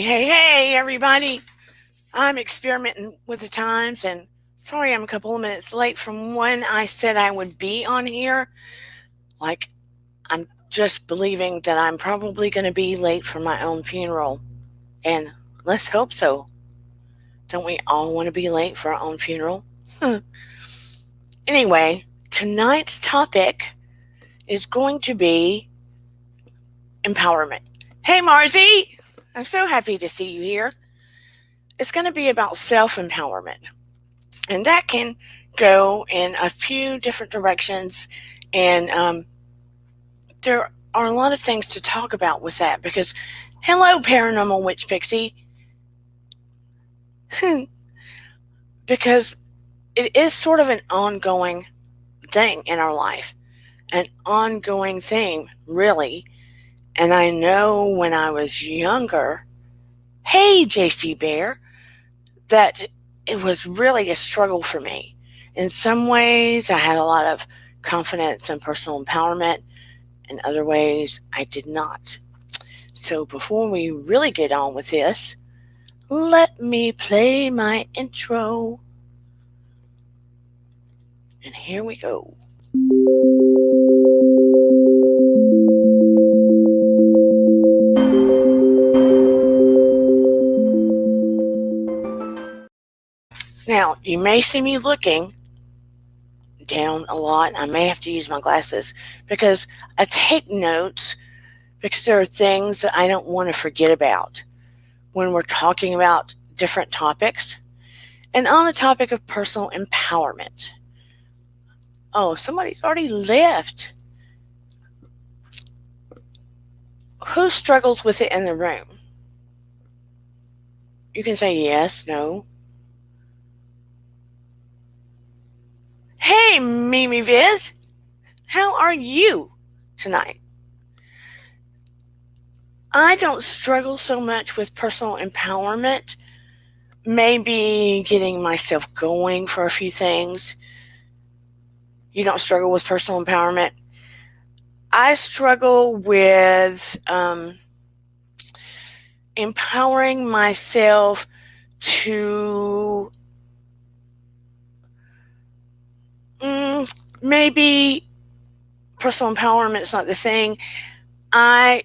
Hey, everybody. I'm experimenting with the times and sorry I'm a couple of minutes late from when I said I would be on here. Like, I'm just believing that I'm probably going to be late for my own funeral. And let's hope so. Don't we all want to be late for our own funeral? Anyway, tonight's topic is going to be empowerment. Hey, Marzi! I'm so happy to see you here. It's going to be about self empowerment. And that can go in a few different directions. And there are a lot of things to talk about with that because, hello, Paranormal Witch Pixie. Because it is sort of an ongoing thing in our life, an ongoing theme, really. And I know when I was younger, hey, JC Bear, that it was really a struggle for me. In some ways, I had a lot of confidence and personal empowerment. In other ways, I did not. So before we really get on with this, let me play my intro. And here we go. Now, you may see me looking down a lot. I may have to use my glasses because I take notes because there are things that I don't want to forget about when we're talking about different topics. And on the topic of personal empowerment. Oh, somebody's already left. Who struggles with it in the room? You can say yes, no. Hey, Mimi Viz, how are you tonight? I don't struggle so much with personal empowerment, maybe getting myself going for a few things. You don't struggle with personal empowerment? I struggle with empowering myself to maybe personal empowerment is not the thing. I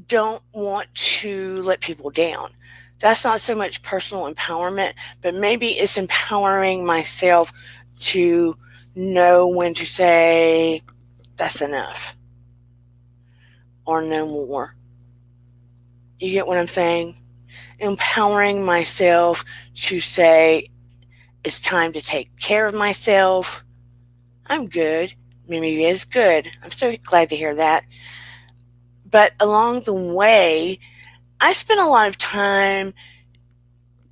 don't want to let people down. That's not so much personal empowerment, but maybe it's empowering myself to know when to say, that's enough, or no more. You get what I'm saying? Empowering myself to say, it's time to take care of myself. I'm good. Mimi is good. I'm so glad to hear that. But along the way, I spent a lot of time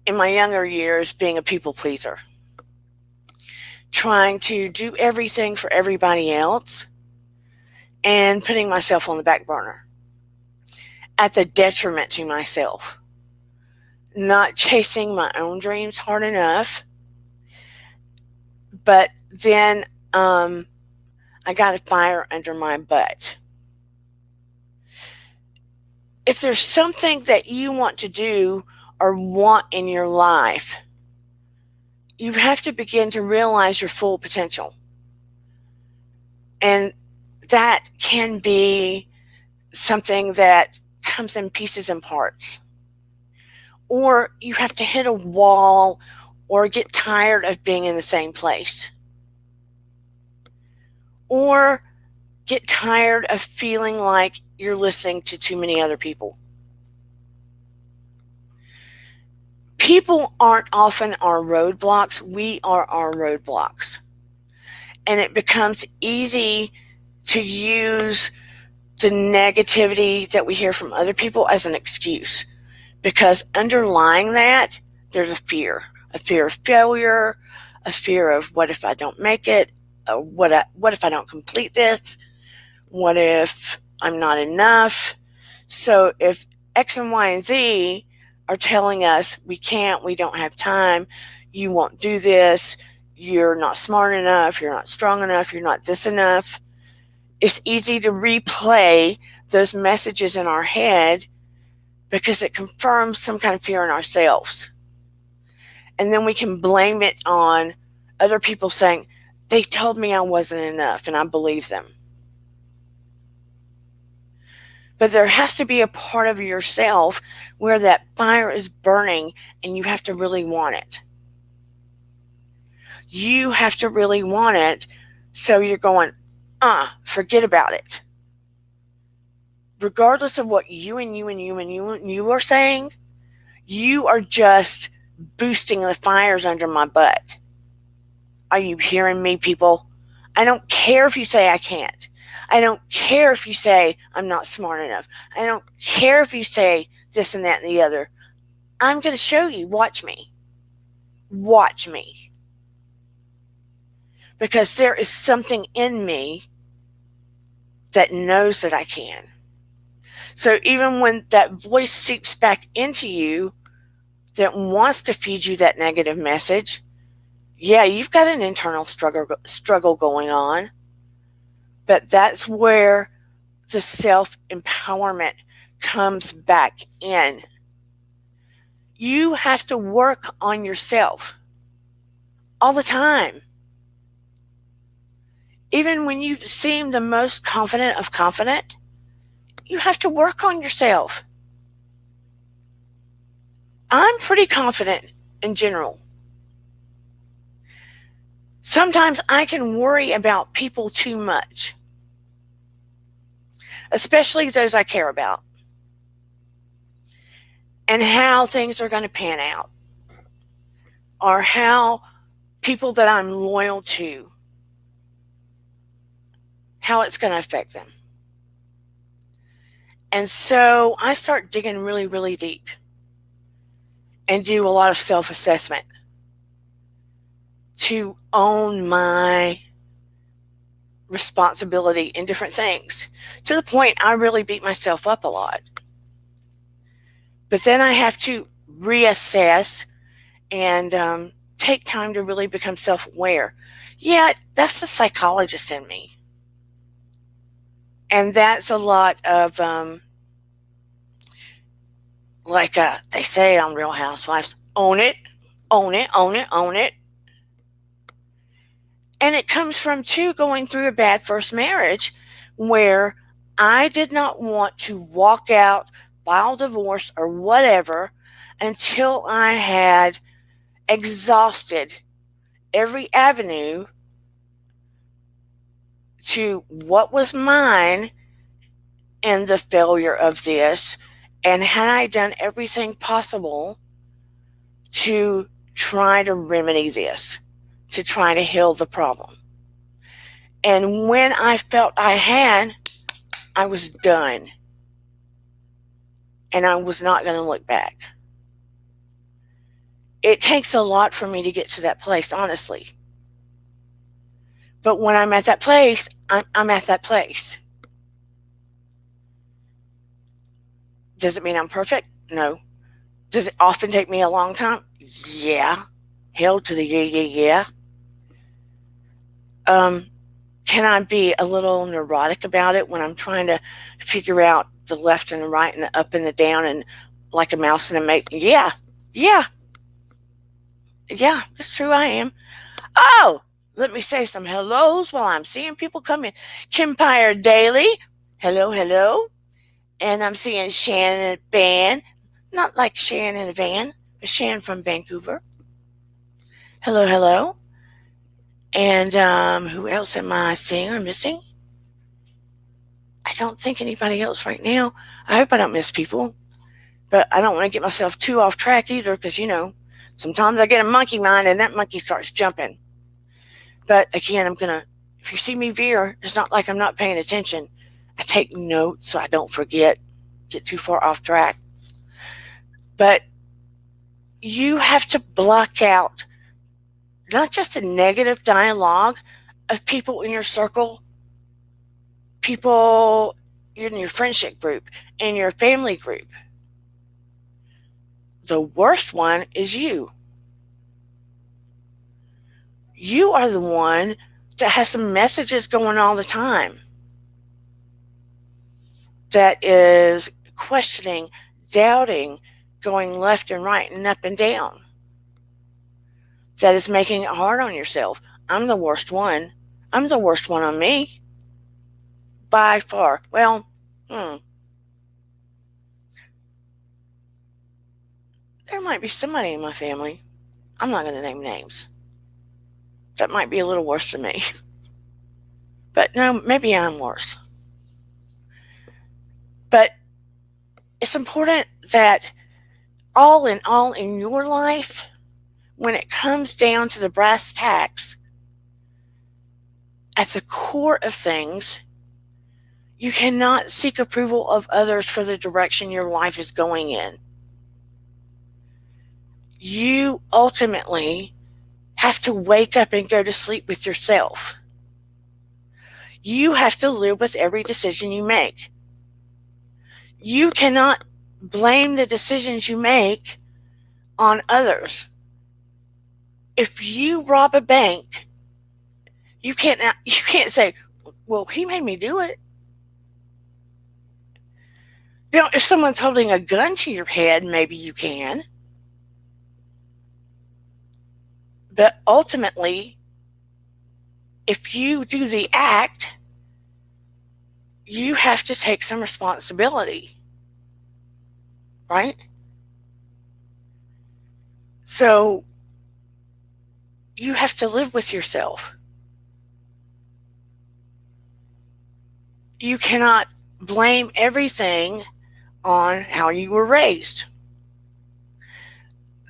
in my younger years being a people pleaser, trying to do everything for everybody else and putting myself on the back burner at the detriment to myself, not chasing my own dreams hard enough. But then I got a fire under my butt. If there's something that you want to do or want in your life, you have to begin to realize your full potential. And that can be something that comes in pieces and parts. Or you have to hit a wall or get tired of being in the same place. Or get tired of feeling like you're listening to too many other people. People aren't often our roadblocks. We are our roadblocks. And it becomes easy to use the negativity that we hear from other people as an excuse. Because underlying that, there's a fear of failure, a fear of what if I don't make it, what if I don't complete this, what if I'm not enough. So if X and Y and Z are telling us we can't, we don't have time, you won't do this, you're not smart enough, you're not strong enough, you're not this enough, it's easy to replay those messages in our head because it confirms some kind of fear in ourselves. And then we can blame it on other people saying, they told me I wasn't enough, and I believe them. But there has to be a part of yourself where that fire is burning and you have to really want it. You have to really want it, so you're going, forget about it. Regardless of what you and you and you and you and you are saying, you are just boosting the fires under my butt. Are you hearing me, people? I don't care if you say I can't. I don't care if you say I'm not smart enough. I don't care if you say this and that and the other. I'm going to show you. Watch me. Watch me. Because there is something in me that knows that I can. So even when that voice seeps back into you that wants to feed you that negative message, yeah, you've got an internal struggle going on. But that's where the self-empowerment comes back in. You have to work on yourself all the time. Even when you seem the most confident of confident, you have to work on yourself. I'm pretty confident in general. Sometimes I can worry about people too much, especially those I care about, and how things are going to pan out, or how people that I'm loyal to, how it's going to affect them. And so I start digging really, really deep and do a lot of self-assessment to own my responsibility in different things, to the point I really beat myself up a lot. But then I have to reassess and take time to really become self-aware. Yeah, that's the psychologist in me. And that's a lot of, they say on Real Housewives, own it, own it, own it, own it. And it comes from, too, going through a bad first marriage where I did not want to walk out, file divorce, or whatever until I had exhausted every avenue to what was mine and the failure of this, and had I done everything possible to try to remedy this, to try to heal the problem. And when I felt I had, I was done. And I was not going to look back. It takes a lot for me to get to that place, honestly. But when I'm at that place, I'm at that place. Does it mean I'm perfect? No. Does it often take me a long time? Yeah. Hell to the yeah. Can I be a little neurotic about it when I'm trying to figure out the left and the right and the up and the down and like a mouse and a mate? Yeah. It's true, I am. Oh, let me say some hellos while I'm seeing people come in. Kimpire Daily, hello. And I'm seeing Shannon Van, not like Shannon Van, but Shannon from Vancouver. Hello. And who else am I seeing or missing? I don't think anybody else right now. I hope I don't miss people. But I don't want to get myself too off track either because, sometimes I get a monkey mind and that monkey starts jumping. But again, if you see me veer, it's not like I'm not paying attention. I take notes so I don't forget, get too far off track. But you have to block out not just a negative dialogue of people in your circle, people in your friendship group, in your family group. The worst one is you. You are the one that has some messages going all the time that is questioning, doubting, going left and right and up and down. That is making it hard on yourself. I'm the worst one. I'm the worst one on me. By far. Well, there might be somebody in my family. I'm not going to name names. That might be a little worse than me. But no, maybe I'm worse. But it's important that all in your life, when it comes down to the brass tacks, at the core of things, you cannot seek approval of others for the direction your life is going in. You ultimately have to wake up and go to sleep with yourself. You have to live with every decision you make. You cannot blame the decisions you make on others. If you rob a bank, you can't say, well, he made me do it. If someone's holding a gun to your head, maybe you can. But ultimately, if you do the act, you have to take some responsibility, right? So you have to live with yourself. You cannot blame everything on how you were raised.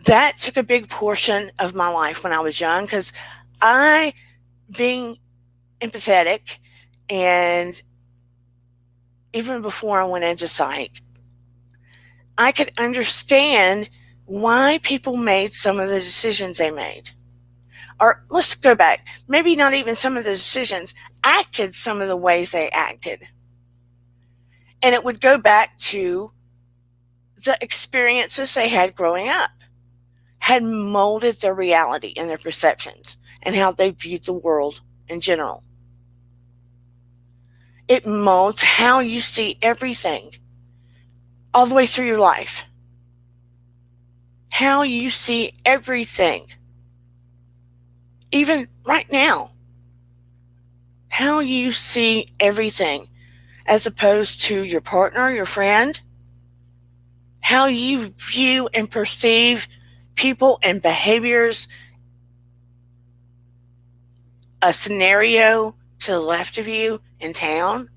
That took a big portion of my life when I was young, because I, being empathetic, and even before I went into psych, I could understand why people made some of the decisions they made. Or let's go back, maybe not even some of the decisions, acted some of the ways they acted. And it would go back to the experiences they had growing up, had molded their reality and their perceptions and how they viewed the world in general. It molds how you see everything all the way through your life. How you see everything. Even right now. How you see everything, as opposed to your partner, your friend. How you view and perceive people and behaviors. A scenario to the left of you in town.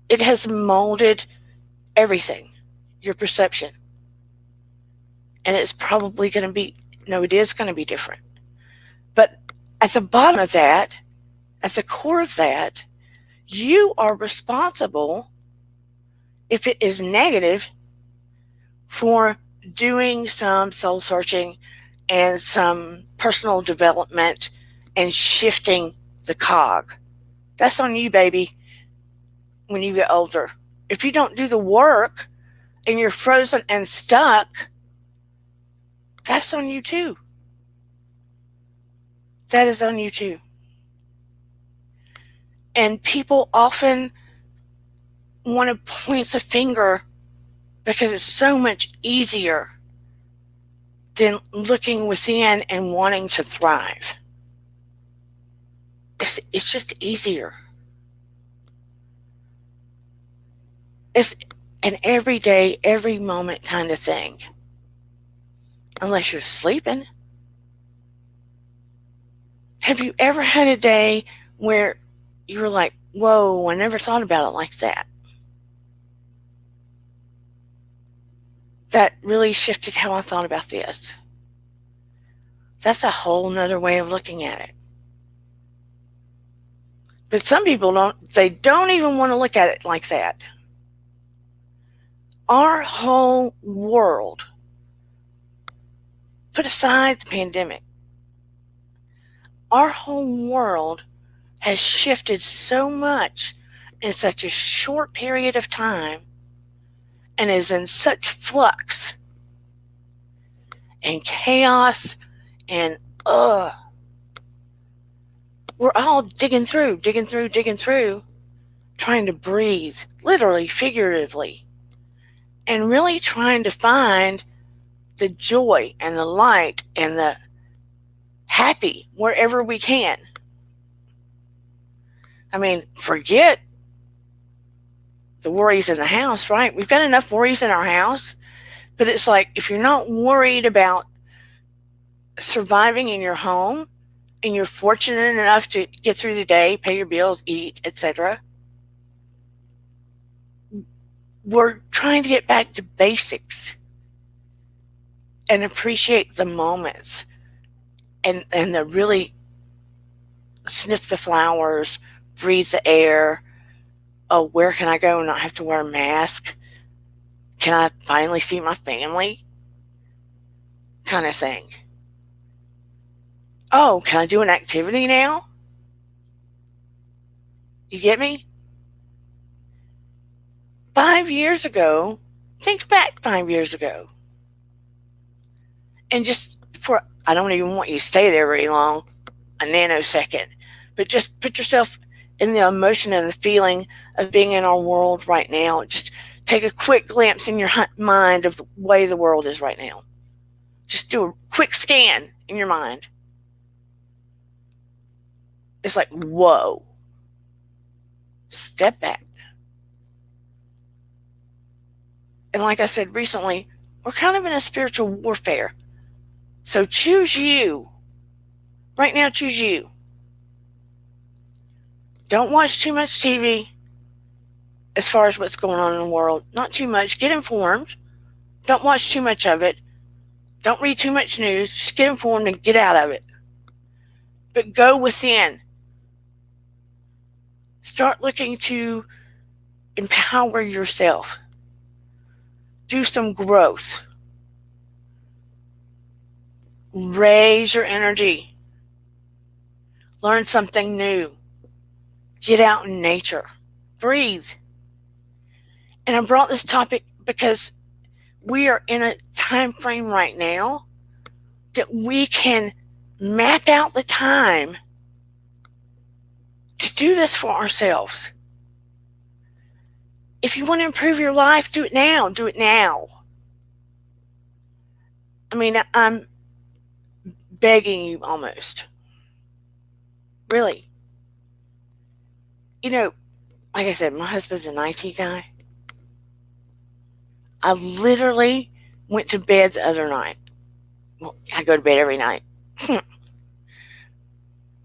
It has molded everything, your perception. And it's probably going to be, no, it is going to be different. But at the bottom of that, at the core of that, you are responsible, if it is negative, for doing some soul searching and some personal development and shifting the cog. That's on you, baby, when you get older. If you don't do the work and you're frozen and stuck, that's on you too. That is on you too. And people often want to point the finger because it's so much easier than looking within and wanting to thrive. It's just easier. It's an everyday, every moment kind of thing. Unless you're sleeping. Have you ever had a day where you were like, whoa, I never thought about it like that? That really shifted how I thought about this. That's a whole nother way of looking at it. But some people don't even want to look at it like that. Our whole world, put aside the pandemic, our whole world has shifted so much in such a short period of time and is in such flux and chaos and we're all digging through, trying to breathe, literally, figuratively. and really trying to find the joy and the light and the happy wherever we can. I mean, forget the worries in the house, right? We've got enough worries in our house, but it's like if you're not worried about surviving in your home and you're fortunate enough to get through the day, pay your bills, eat, etc., we're trying to get back to basics and appreciate the moments and the really sniff the flowers, breathe the air. Oh, where can I go and not have to wear a mask? Can I finally see my family? Kind of thing. Oh, can I do an activity now? You get me? 5 years ago, think back 5 years ago. And just for, I don't even want you to stay there very long, a nanosecond, but just put yourself in the emotion and the feeling of being in our world right now. Just take a quick glimpse in your mind of the way the world is right now. Just do a quick scan in your mind. It's like, whoa. Step back. And like I said recently, we're kind of in a spiritual warfare. So choose you. Right now, choose you. Don't watch too much TV as far as what's going on in the world. Not too much. Get informed. Don't watch too much of it. Don't read too much news. Just get informed and get out of it. But go within. Start looking to empower yourself. Do some growth. Raise your energy. Learn something new. Get out in nature. Breathe. And I brought this topic because we are in a time frame right now that we can map out the time to do this for ourselves. If you want to improve your life, do it now. Do it now. I mean, I'm begging you almost. Really. You know, like I said, my husband's an IT guy. I literally went to bed the other night. Well, I go to bed every night. But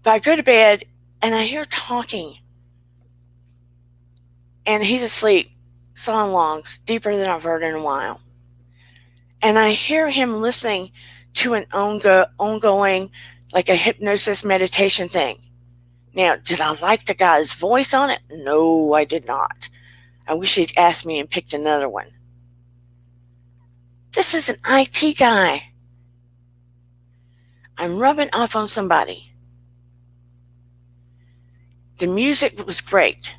I go to bed and I hear talking. And he's asleep, sawing logs, deeper than I've heard in a while. And I hear him listening to an ongoing, like a hypnosis meditation thing. Now, did I like the guy's voice on it? No, I did not. I wish he'd asked me and picked another one. This is an IT guy. I'm rubbing off on somebody. The music was great.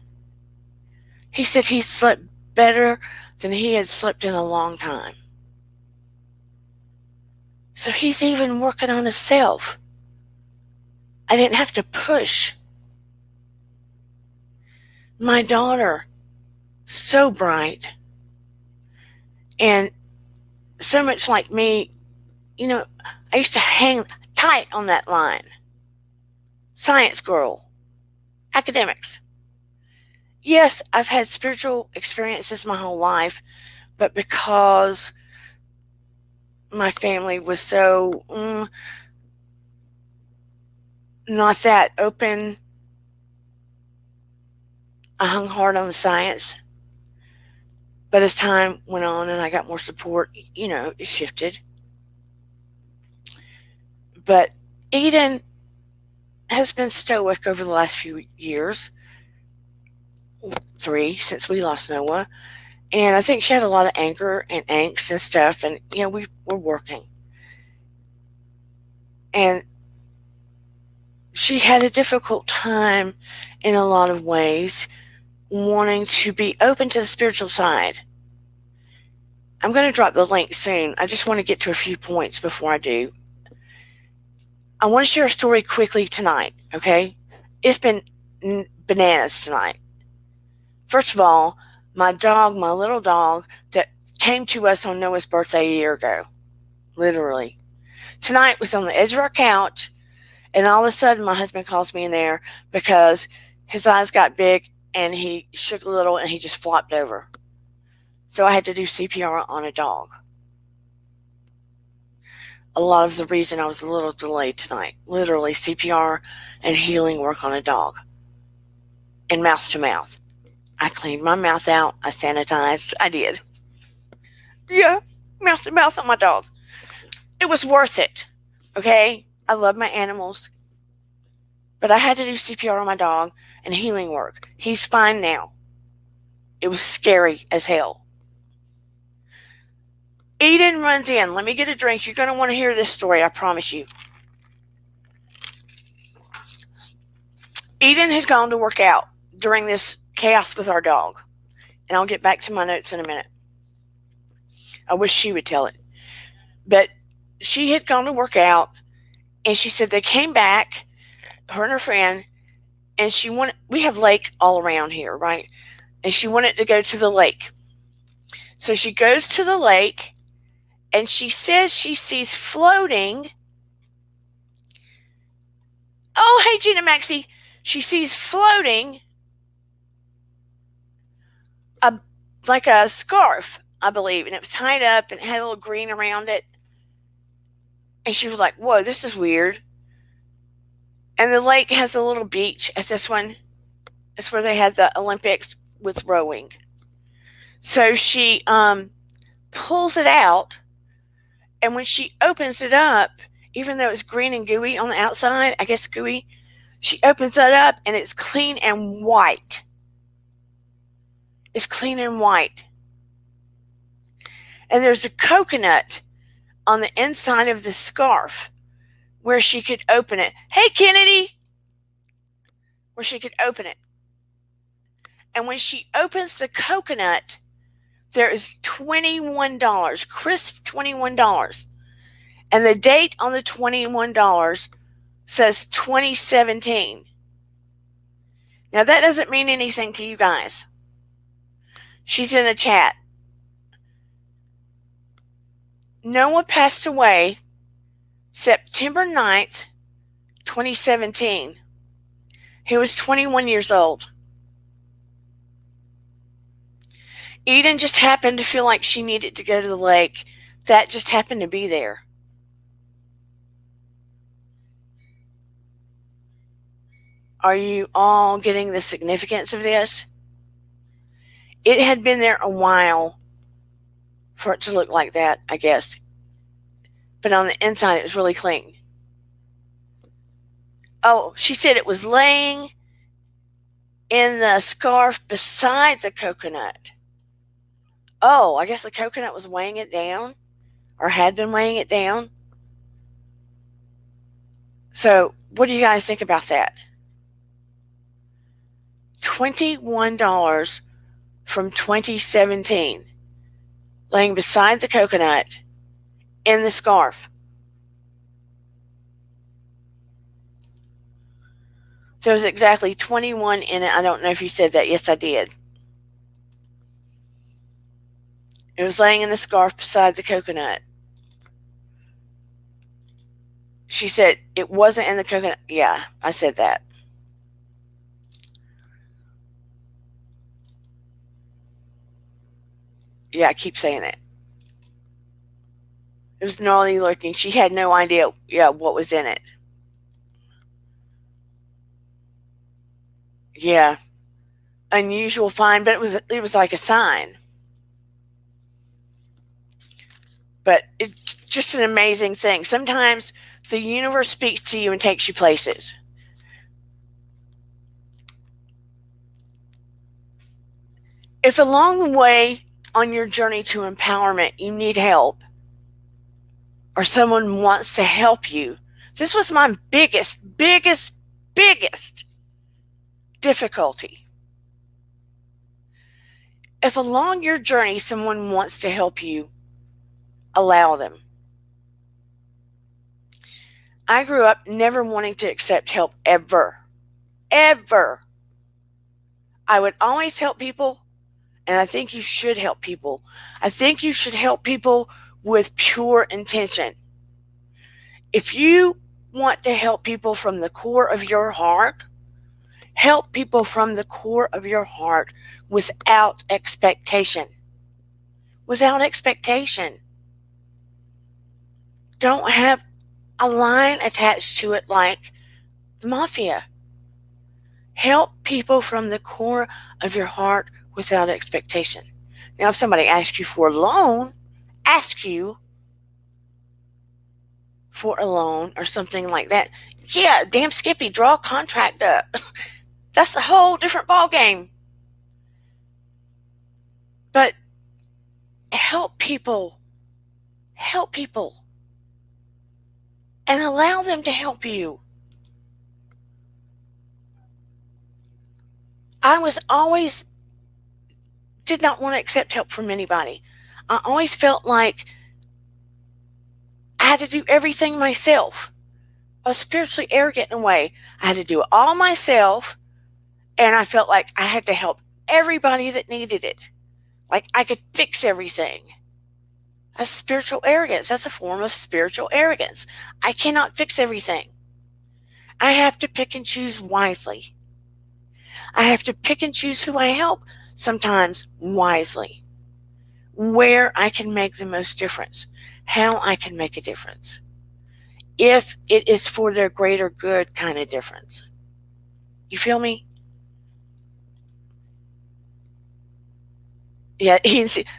He said he slept better than he had slept in a long time. So he's even working on himself. I didn't have to push. My daughter, so bright. And so much like me, you know, I used to hang tight on that line. Science girl. Academics. Yes, I've had spiritual experiences my whole life, but because my family was so not that open, I hung hard on the science. But as time went on and I got more support, you know, it shifted. But Eden has been stoic over the last few years. 3 since we lost Noah. And I think she had a lot of anger and angst and stuff. And, you know, we're working. And she had a difficult time in a lot of ways wanting to be open to the spiritual side. I'm going to drop the link soon. I just want to get to a few points before I do. I want to share a story quickly tonight, okay? It's been bananas tonight. First of all, my dog, my little dog that came to us on Noah's birthday a year ago. Literally. Tonight was on the edge of our couch, and all of a sudden my husband calls me in there because his eyes got big and he shook a little and he just flopped over. So I had to do CPR on a dog. A lot of the reason I was a little delayed tonight. Literally CPR and healing work on a dog. And mouth to mouth. I cleaned my mouth out. I sanitized. I did. Yeah, mouth to mouth on my dog. It was worth it. Okay? I love my animals. But I had to do CPR on my dog and healing work. He's fine now. It was scary as hell. Eden runs in. Let me get a drink. You're going to want to hear this story, I promise you. Eden had gone to work out during this chaos with our dog. And I'll get back to my notes in a minute. I wish she would tell it. But she had gone to work out, and she said they came back, her and her friend, and we have lake all around here, right? And she wanted to go to the lake. So she goes to the lake, and she says she sees floating. Oh, hey, Gina Maxie. She sees floating like a scarf, I believe, and it was tied up and it had a little green around it. And she was like, whoa, this is weird. And the lake has a little beach at this one. It's where they had the Olympics with rowing. So she pulls it out, and when she opens it up, even though it's green and gooey on the outside, I guess gooey, she opens it up and it's clean and white. It's clean and white. And there's a coconut on the inside of the scarf where she could open it. Hey, Kennedy! Where she could open it. And when she opens the coconut, there is $21, crisp $21. And the date on the $21 says 2017. Now, that doesn't mean anything to you guys. She's in the chat. Noah passed away September 9th, 2017. He was 21 years old. Eden just happened to feel like she needed to go to the lake. That just happened to be there. Are you all getting the significance of this? It had been there a while for it to look like that, I guess. But on the inside, it was really clean. Oh, she said it was laying in the scarf beside the coconut. Oh, I guess the coconut was weighing it down, or had been weighing it down. So, what do you guys think about that? $21 from 2017, laying beside the coconut in the scarf. There was exactly 21 in it. I don't know if you said that. Yes, I did. It was laying in the scarf beside the coconut. She said it wasn't in the coconut. Yeah, I said that. Yeah, I keep saying it. It was gnarly looking. She had no idea, what was in it. Yeah. Unusual find, but it was like a sign. But it's just an amazing thing. Sometimes the universe speaks to you and takes you places. If along the way on your journey to empowerment you need help, or someone wants to help you, this was my biggest difficulty. If along your journey someone wants to help you, allow them. I grew up never wanting to accept help ever. I would always help people, And I think you should help people. I think you should help people with pure intention. If you want to help people from the core of your heart, help people from the core of your heart without expectation. Without expectation. Don't have a line attached to it like the mafia. Help people from the core of your heart without expectation. Now, if somebody asks you for a loan, ask you for a loan or something like that, yeah, damn Skippy, draw a contract up. That's a whole different ball game. But help people, and allow them to help you. I was always did not want to accept help from anybody. I always felt like I had to do everything myself. I was spiritually arrogant in a way. I had to do it all myself, and I felt like I had to help everybody that needed it. Like I could fix everything. That's spiritual arrogance. That's a form of spiritual arrogance. I cannot fix everything. I have to pick and choose wisely. I have to pick and choose who I help, sometimes wisely. Where I can make the most difference, how I can make a difference. If it is for their greater good kind of difference. You feel me? Yeah,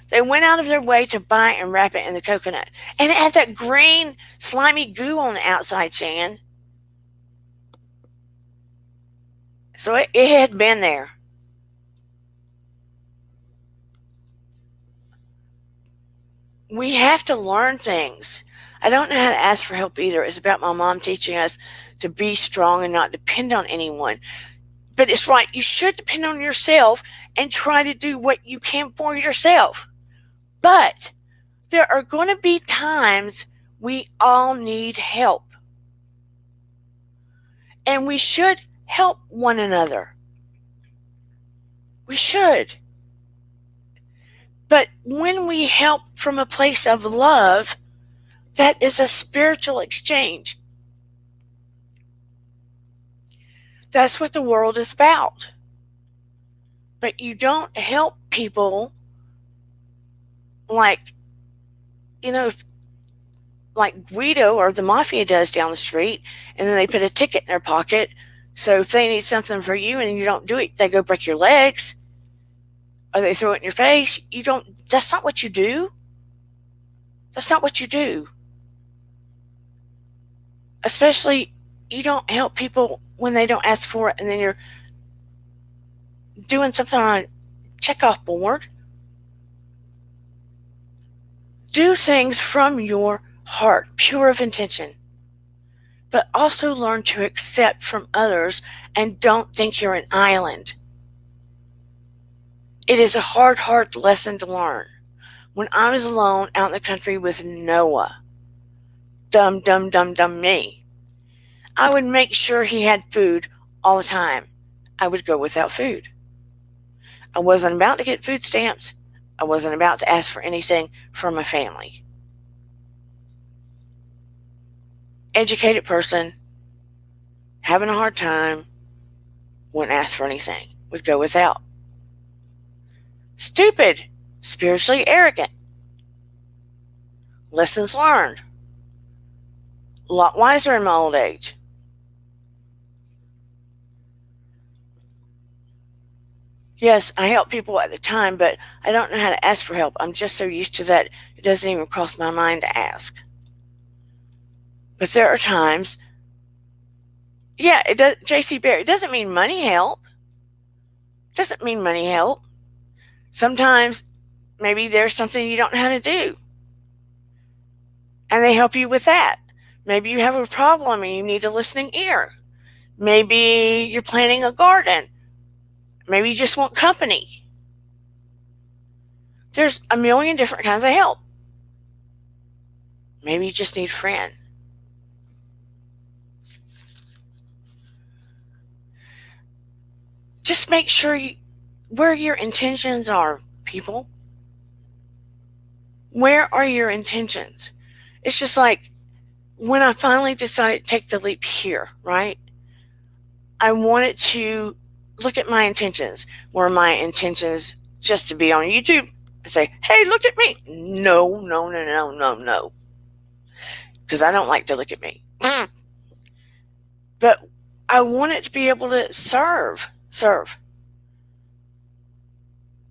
they went out of their way to buy and wrap it in the coconut. And it had that green, slimy goo on the outside, Shan. So it had been there. We have to learn things. I don't know how to ask for help either. It's about my mom teaching us to be strong and not depend on anyone. But it's right. You should depend on yourself and try to do what you can for yourself. But there are going to be times we all need help. And we should help one another. We should. But when we help from a place of love, that is a spiritual exchange. That's what the world is about. But you don't help people like, like Guido or the mafia does down the street, and then they put a ticket in their pocket. So if they need something for you and you don't do it, they go break your legs or they throw it in your face. That's not what you do. That's not what you do. Especially, you don't help people when they don't ask for it, and then you're doing something on a checkoff board. Do things from your heart, pure of intention. But also learn to accept from others and don't think you're an island. It is a hard lesson to learn. When I was alone out in the country with Noah, dumb me, I would make sure he had food all the time. I would go without food. I wasn't about to get food stamps. I wasn't about to ask for anything from my family. Educated person, having a hard time, wouldn't ask for anything, would go without. Stupid, spiritually arrogant. Lessons learned. A lot wiser in my old age. Yes, I help people at the time, but I don't know how to ask for help. I'm just so used to that it doesn't even cross my mind to ask. But there are times, yeah, it does. J.C. Barrett, it doesn't mean money help. It doesn't mean money help. Sometimes maybe there's something you don't know how to do, and they help you with that. Maybe you have a problem and you need a listening ear. Maybe you're planting a garden. Maybe you just want company. There's a million different kinds of help. Maybe you just need a friend. Just make sure where your intentions are people? Where are your intentions? It's just like when I finally decided to take the leap here, right? I wanted to look at my intentions. Were my intentions just to be on YouTube and say, hey, look at me? No, no, no, no, no, no. Because I don't like to look at me. But I wanted to be able to serve.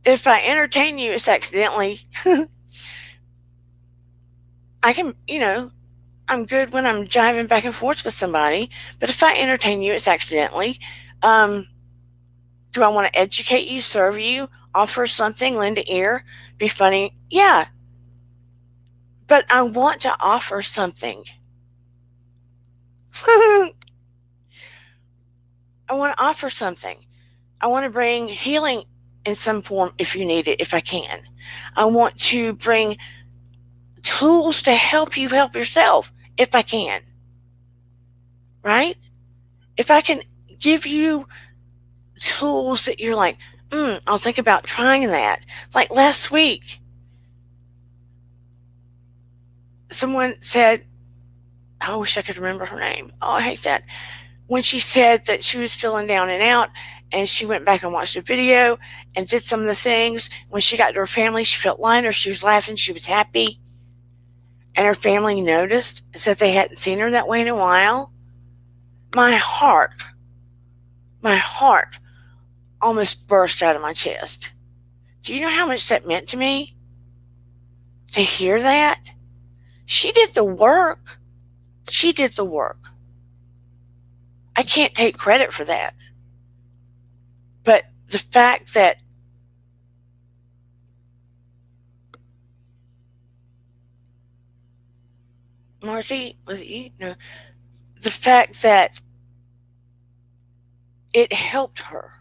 If I entertain you, it's accidentally. I can, I'm good when I'm jiving back and forth with somebody, but if I entertain you, it's accidentally. Do I want to educate you, serve you, offer something, lend an ear, be funny? Yeah. But I want to offer something. I want to offer something. I want to bring healing in some form if you need it, if I can. I want to bring tools to help you help yourself if I can. Right? If I can give you tools that you're like, I'll think about trying that. Like last week, someone said, I wish I could remember her name. Oh, I hate that. When she said that she was feeling down and out, and she went back and watched a video and did some of the things. When she got to her family, she felt lighter. She was laughing. She was happy. And her family noticed and said they hadn't seen her that way in a while. My heart almost burst out of my chest. Do you know how much that meant to me? To hear that? She did the work. She did the work. I can't take credit for that. But the fact that Marcy, was it you? No. The fact that it helped her,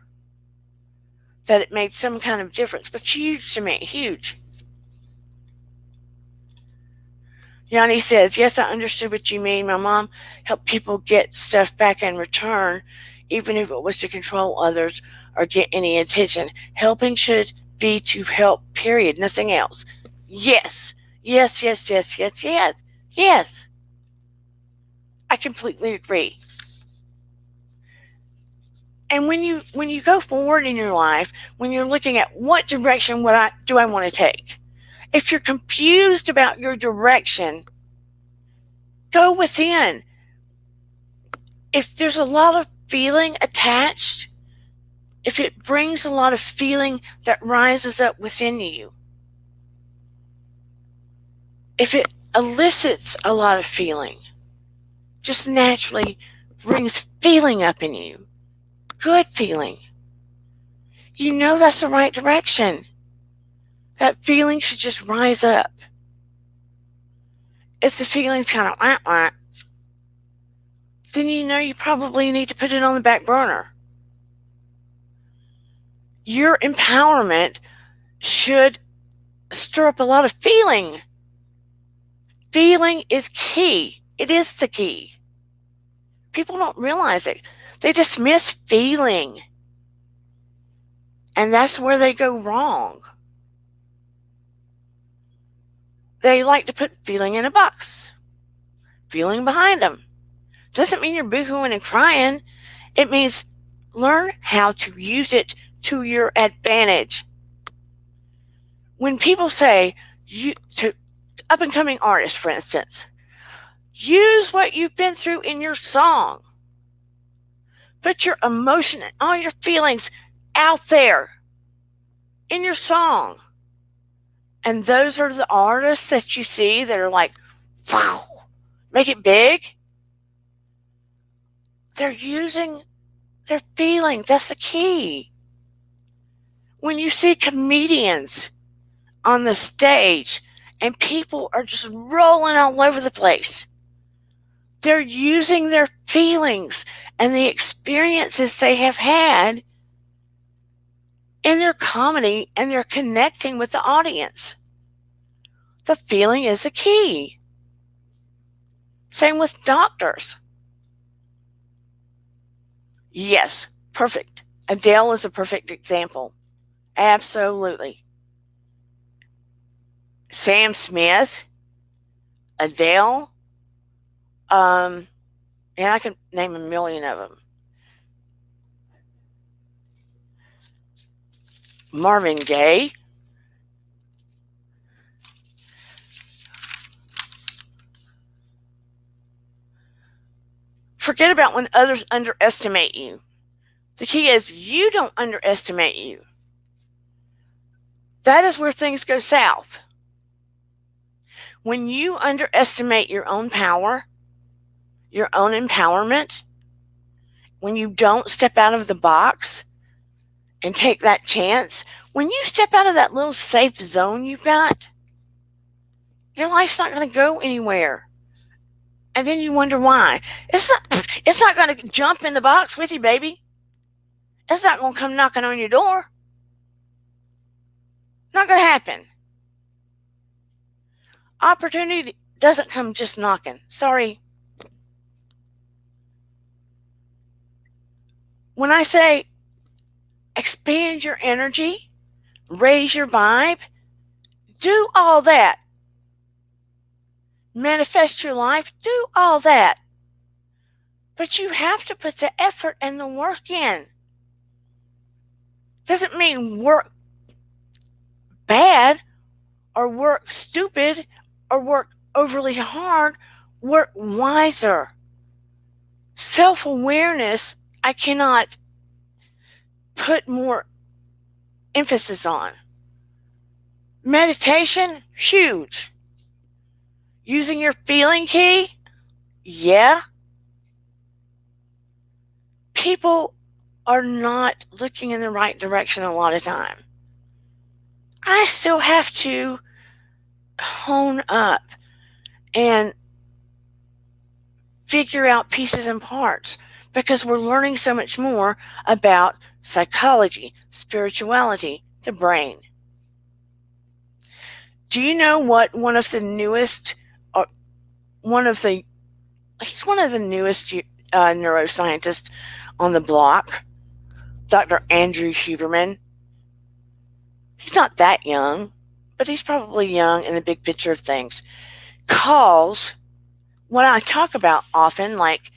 that it made some kind of difference, was huge to me. Huge. Yanni says, yes, I understood what you mean. My mom helped people get stuff back in return, even if it was to control others or get any attention. Helping should be to help, period. Nothing else. Yes. Yes, yes, yes, yes, yes. Yes. I completely agree. And when you go forward in your life, when you're looking at what direction do I want to take? If you're confused about your direction, go within. If there's a lot of feeling attached, if it brings a lot of feeling that rises up within you, if it elicits a lot of feeling, just naturally brings feeling up in you, good feeling, you know that's the right direction. That feeling should just rise up. If the feeling's kind of wah, then you know you probably need to put it on the back burner. Your empowerment should stir up a lot of feeling. Feeling is key. It is the key. People don't realize it. They dismiss feeling. And that's where they go wrong. They like to put feeling in a box. Feeling behind them. Doesn't mean you're boo-hooing and crying. It means learn how to use it to your advantage. When people say, to up-and-coming artists, for instance, use what you've been through in your song. Put your emotion and all your feelings out there in your song. And those are the artists that you see that are like, wow, make it big. They're using their feelings. That's the key. When you see comedians on the stage and people are just rolling all over the place, they're using their feelings and the experiences they have had in their comedy, and they're connecting with the audience. The feeling is the key. Same with doctors. Yes, perfect. Adele is a perfect example. Absolutely. Sam Smith, Adele, and I can name a million of them. Marvin Gaye. Forget about when others underestimate you. The key is you don't underestimate you. That is where things go south. When you underestimate your own power, your own empowerment, when you don't step out of the box and take that chance, when you step out of that little safe zone you've got, your life's not going to go anywhere. And then you wonder why. It's not going to jump in the box with you, baby. It's not going to come knocking on your door. Not going to happen. Opportunity doesn't come just knocking. Sorry. When I say expand your energy, raise your vibe, do all that. Manifest your life, do all that. But you have to put the effort and the work in. Doesn't mean work bad or work stupid or work overly hard. Work wiser. Self-awareness, I cannot put more emphasis on. Meditation, huge. Using your feeling key, yeah. People are not looking in the right direction a lot of time. I still have to hone up and figure out pieces and parts because we're learning so much more about psychology, spirituality, the brain. Do you know what one of the newest, he's one of the newest neuroscientists on the block, Dr. Andrew Huberman? He's not that young, but he's probably young in the big picture of things. Calls what I talk about often, like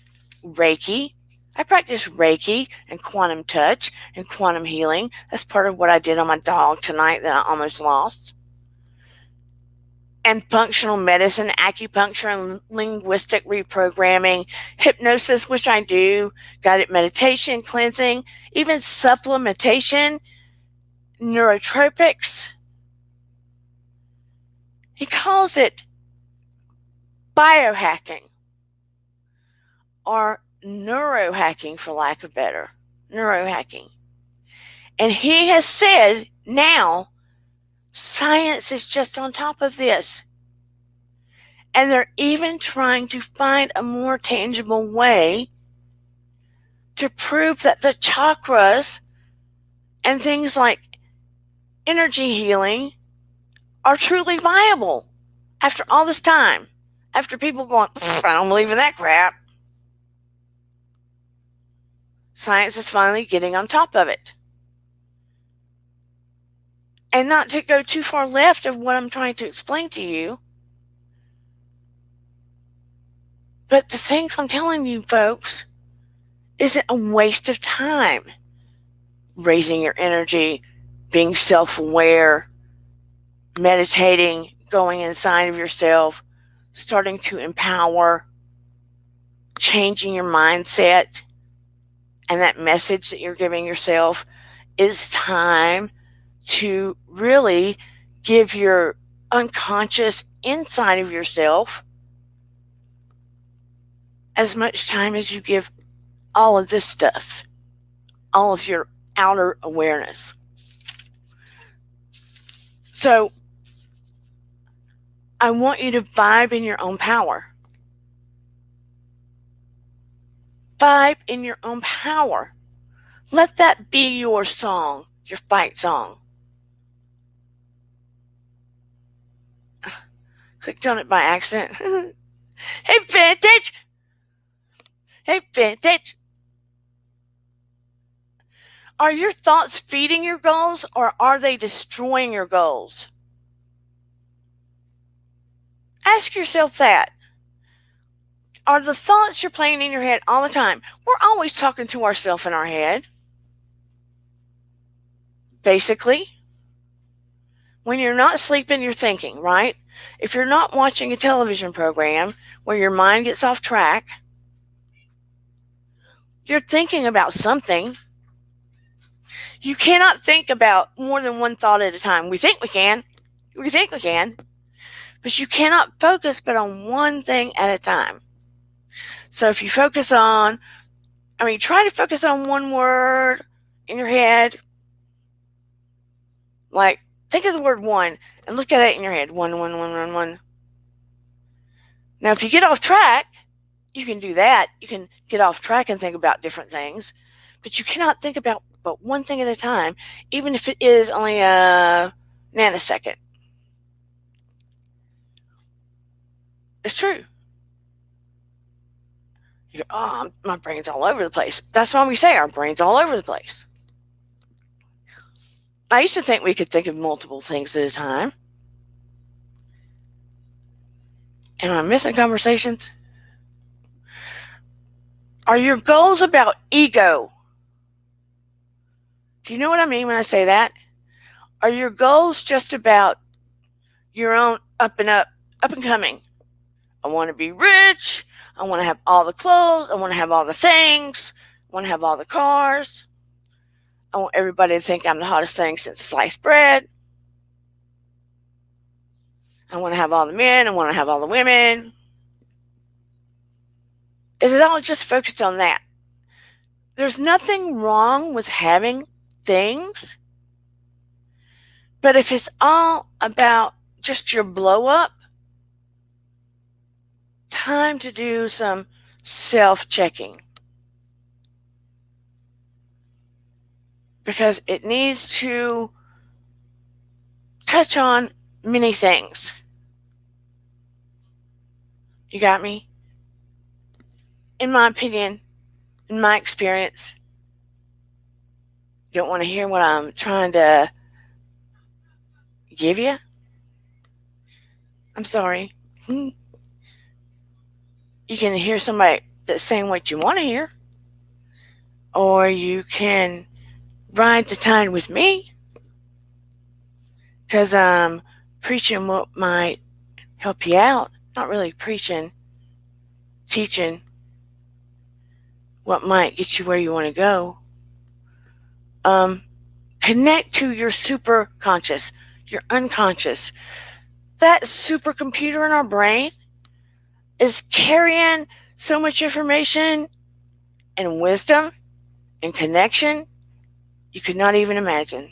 Reiki. I practice Reiki and quantum touch and quantum healing. That's part of what I did on my dog tonight that I almost lost. And functional medicine, acupuncture, and linguistic reprogramming, hypnosis, which I do, guided meditation, cleansing, even supplementation, neurotropics. He calls it biohacking or neurohacking, for lack of better. Neurohacking. And he has said now science is just on top of this. And they're even trying to find a more tangible way to prove that the chakras and things like energy healing are truly viable after all this time. After people going, I don't believe in that crap. Science is finally getting on top of it. And not to go too far left of what I'm trying to explain to you, but the things I'm telling you, folks, isn't a waste of time. Raising your energy, being self-aware, meditating, going inside of yourself, starting to empower, changing your mindset, and that message that you're giving yourself is time to really give your unconscious inside of yourself as much time as you give all of this stuff, all of your outer awareness. So I want you to vibe in your own power. Vibe in your own power. Let that be your song, your fight song. Clicked on it by accident. Hey, Vintage! Hey, Vintage! Are your thoughts feeding your goals or are they destroying your goals? Ask yourself that. Are the thoughts you're playing in your head all the time? We're always talking to ourselves in our head, basically. When you're not sleeping, you're thinking, right? If you're not watching a television program where your mind gets off track, you're thinking about something. You cannot think about more than one thought at a time. We think we can. We think we can. But you cannot focus but on one thing at a time. So if you try to focus on one word in your head. Like, think of the word one and look at it in your head. One, one, one, one, one. Now, if you get off track, you can do that. You can get off track and think about different things. But you cannot think about but one thing at a time, even if it is only a nanosecond. It's true. You go, oh, my brain's all over the place. That's why we say our brain's all over the place. I used to think we could think of multiple things at a time. Am I missing conversations? Are your goals about ego? Do you know what I mean when I say that? Are your goals just about your own up and coming? I want to be rich. I want to have all the clothes. I want to have all the things. I want to have all the cars. I want everybody to think I'm the hottest thing since sliced bread. I want to have all the men. I want to have all the women. Is it all just focused on that? There's nothing wrong with having things. But if it's all about just your blow up, time to do some self-checking. Because it needs to touch on many things. You got me? In my opinion, in my experience, you don't want to hear what I'm trying to give you? I'm sorry. You can hear somebody that's saying what you want to hear, or you can ride the tide with me because I'm preaching what might help you out. Not really preaching, teaching what might get you where you want to go. Connect to your super conscious, your unconscious. That supercomputer in our brain is carrying so much information and wisdom and connection you could not even imagine.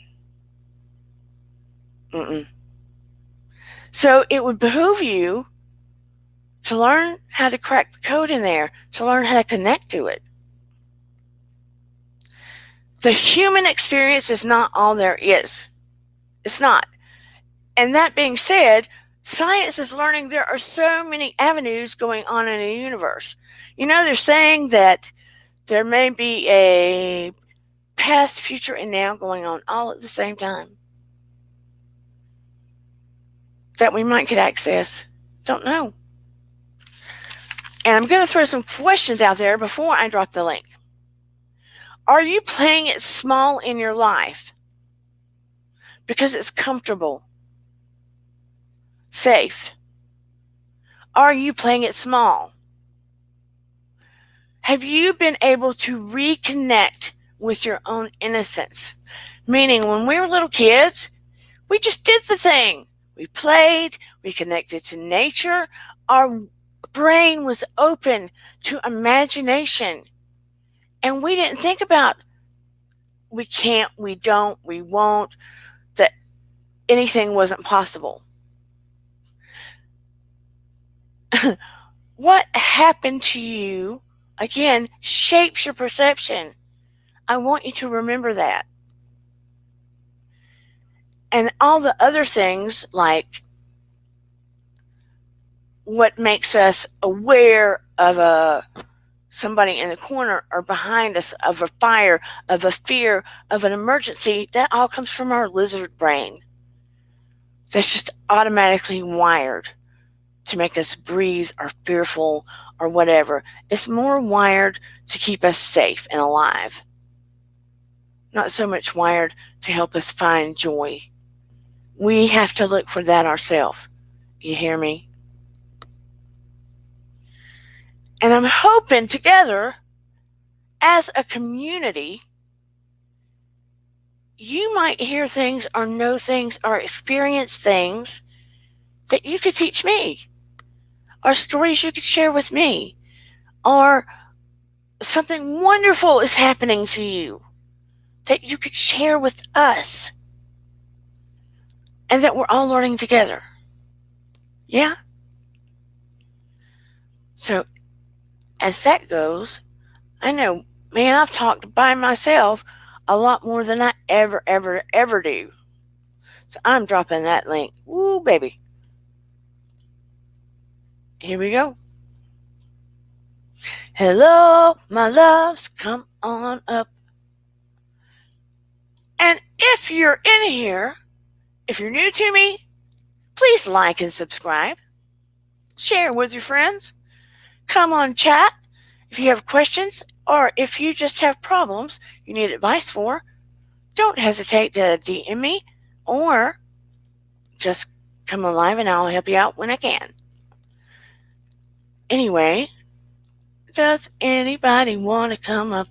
So it would behoove you to learn how to crack the code in there, to learn how to connect to it. The human experience is not all there is. It's not. And that being said, science is learning there are so many avenues going on in the universe. You know, they're saying that there may be a past, future, and now going on all at the same time that we might get access. Don't know. And I'm going to throw some questions out there before I drop the link. Are you playing it small in your life because it's comfortable, safe? Are you playing it small? Have you been able to reconnect with your own innocence? Meaning, when we were little kids, we just did the thing. We played, we connected to nature. Our brain was open to imagination. And we didn't think about we can't, we don't, we won't, that anything wasn't possible. What happened to you, again, shapes your perception. I want you to remember that. And all the other things, like what makes us aware of somebody in the corner or behind us, of a fire, of a fear, of an emergency, that all comes from our lizard brain. That's just automatically wired to make us breathe or fearful or whatever. It's more wired to keep us safe and alive, not so much wired to help us find joy. We have to look for that ourselves. You hear me? And I'm hoping together, as a community, you might hear things or know things or experience things that you could teach me, or stories you could share with me, or something wonderful is happening to you that you could share with us, and that we're all learning together. Yeah? So, as that goes, I know, man, I've talked by myself a lot more than I ever do. So I'm dropping that link. Woo, baby. Here we go. Hello, my loves, come on up. And if you're in here, if you're new to me, please like and subscribe. Share with your friends. Come on, chat. If you have questions or if you just have problems you need advice for, don't hesitate to DM me or just come on live and I'll help you out when I can. Anyway, does anybody want to come up?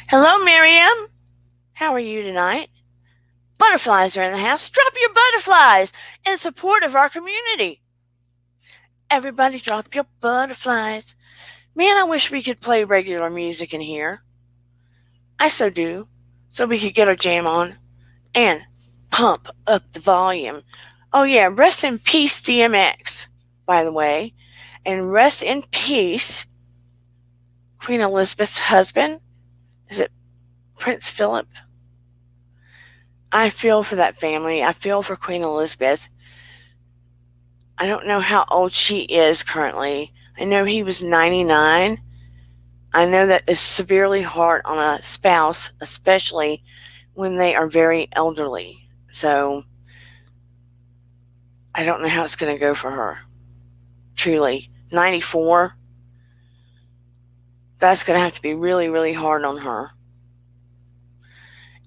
Hello, Miriam. How are you tonight? Butterflies are in the house. Drop your butterflies in support of our community. Everybody drop your butterflies. Man, I wish we could play regular music in here. I so do. So we could get our jam on and pump up the volume. Oh yeah, rest in peace DMX, by the way. And rest in peace Queen Elizabeth's husband. Is it Prince Philip? I feel for that family. I feel for Queen Elizabeth. I don't know how old she is currently. I know he was 99. I know that is severely hard on a spouse, especially when they are very elderly. So I don't know how it's going to go for her. Truly. 94. That's going to have to be really, really hard on her.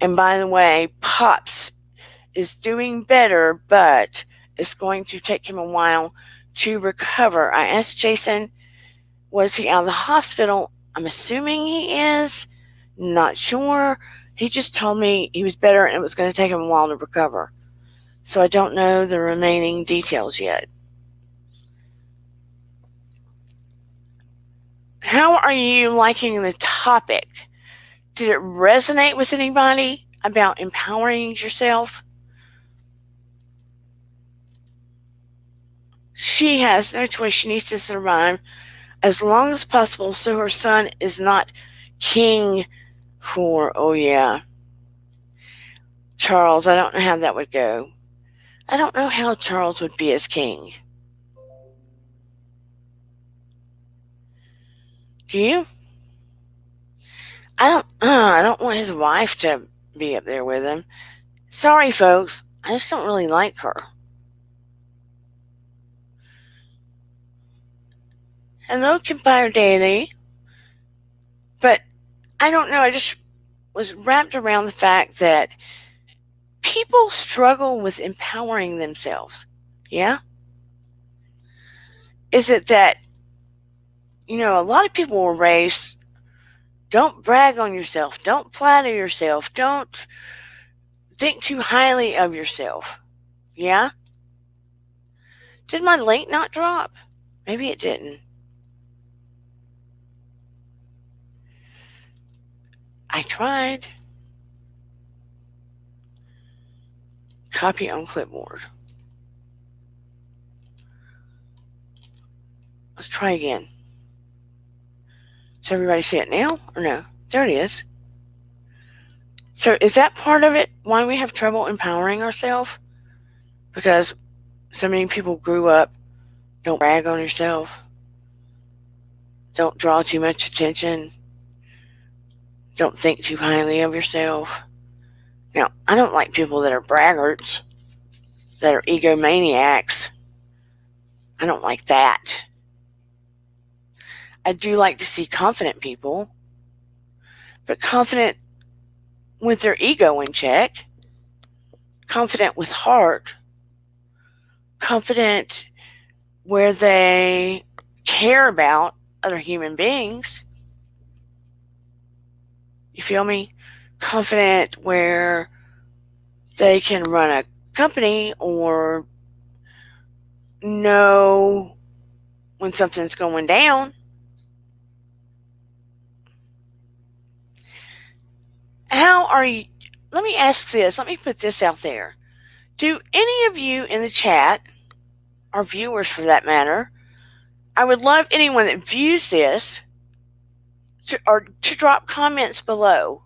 And by the way, Pops is doing better, but it's going to take him a while to recover. I asked Jason, was he out of the hospital? I'm assuming he is. Not sure. He just told me he was better and it was going to take him a while to recover. So I don't know the remaining details yet. How are you liking the topic? Did it resonate with anybody about empowering yourself? She has no choice. She needs to survive as long as possible so her son is not king for, oh yeah, Charles. I don't know how that would go. I don't know how Charles would be as king. Do you? I don't want his wife to be up there with him. Sorry, folks. I just don't really like her. Hello, Campfire Daily. But I don't know. I just was wrapped around the fact that people struggle with empowering themselves. Yeah? Is it that, a lot of people were raised, don't brag on yourself, don't flatter yourself, don't think too highly of yourself. Yeah? Did my link not drop? Maybe it didn't. I tried. Copy on clipboard. Let's try again. Does everybody see it now or no? There it is. So is that part of it? Why we have trouble empowering ourselves? Because so many people grew up, don't brag on yourself, don't draw too much attention, don't think too highly of yourself. Now, I don't like people that are braggarts, that are egomaniacs. I don't like that. I do like to see confident people, but confident with their ego in check, confident with heart, confident where they care about other human beings. You feel me? Confident where they can run a company or know when something's going down. How are you? Let me ask this. Let me put this out there. Do any of you in the chat, or viewers for that matter, I would love anyone that views this to drop comments below.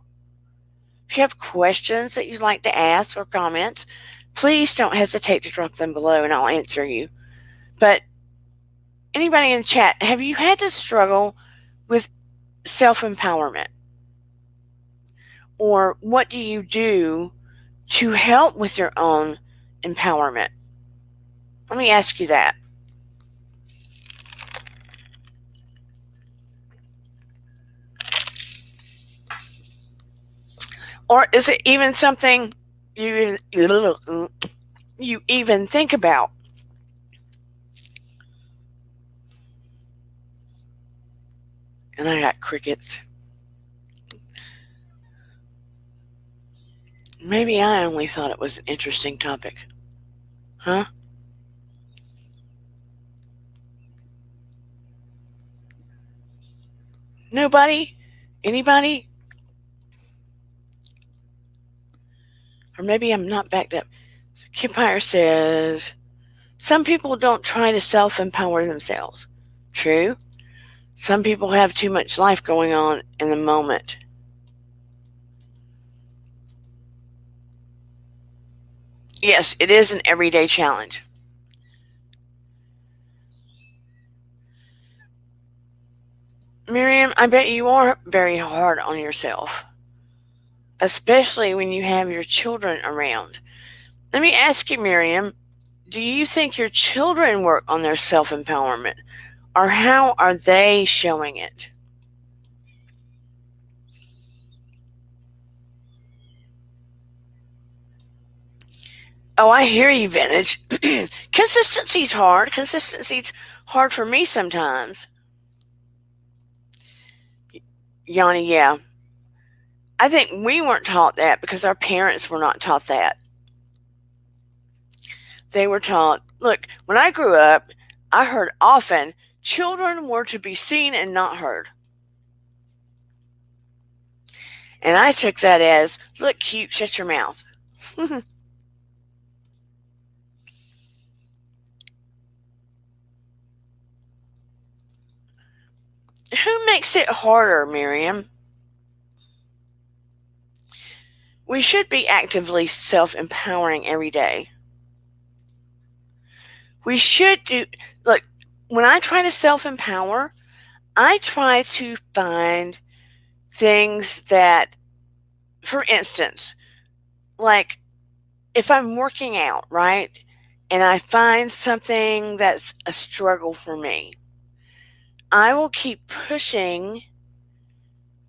If you have questions that you'd like to ask or comments, please don't hesitate to drop them below and I'll answer you. But anybody in the chat, have you had to struggle with self-empowerment? Or what do you do to help with your own empowerment? Let me ask you that. Or is it even something you even think about? And I got crickets. Maybe I only thought it was an interesting topic. Huh? Nobody? Anybody? Or maybe I'm not backed up. Kempire says, some people don't try to self-empower themselves. True. Some people have too much life going on in the moment. Yes, it is an everyday challenge. Miriam, I bet you are very hard on yourself, especially when you have your children around. Let me ask you, Miriam, do you think your children work on their self-empowerment, or how are they showing it? Oh, I hear you, Vintage. Consistency's hard. Consistency's hard for me sometimes. Yanni, yeah. I think we weren't taught that because our parents were not taught that. They were taught, look, when I grew up, I heard often children were to be seen and not heard. And I took that as, look cute, shut your mouth. Who makes it harder, Miriam? We should be actively self-empowering every day. We should do, look, when I try to self-empower, I try to find things that, for instance, like if I'm working out, right, and I find something that's a struggle for me, I will keep pushing,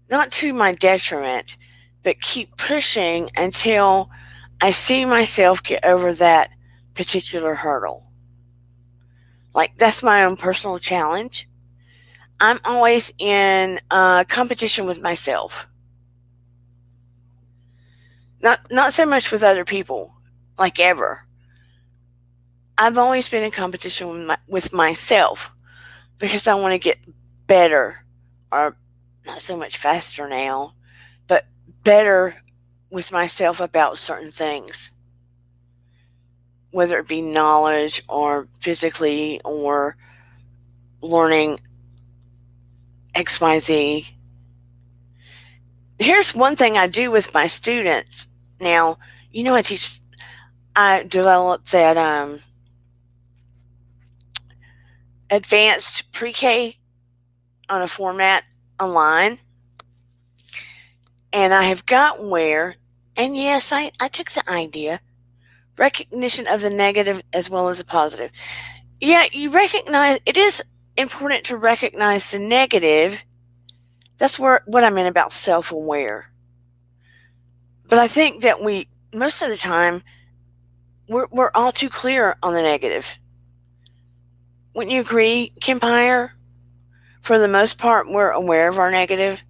not to my detriment, but keep pushing until I see myself get over that particular hurdle. Like, that's my own personal challenge. I'm always in competition with myself. Not so much with other people, like ever. I've always been in competition with myself because I want to get better, or not so much faster now, but better with myself about certain things, whether it be knowledge or physically or learning XYZ. Here's one thing I do with my students. Now, you know, I developed that advanced pre-K on a format online. And I have got where, and yes, I took the idea, recognition of the negative as well as the positive. yeah, you recognize it is important to recognize the negative. That's what I meant about self aware. But I think that most of the time, we're all too clear on the negative. Wouldn't you agree, Kempire? For the most part, we're aware of our negative.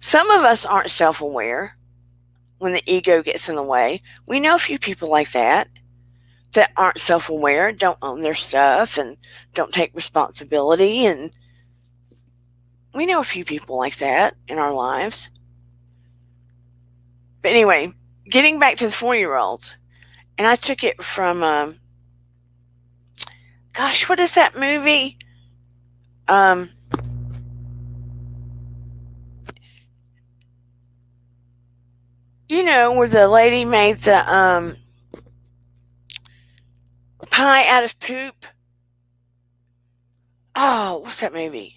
Some of us aren't self aware when the ego gets in the way. We know a few people like that aren't self aware, don't own their stuff, and don't take responsibility. And we know a few people like that in our lives. But anyway, getting back to the 4-year-olds, and I took it from, gosh, what is that movie? Um, where the lady made the pie out of poop. Oh, what's that movie?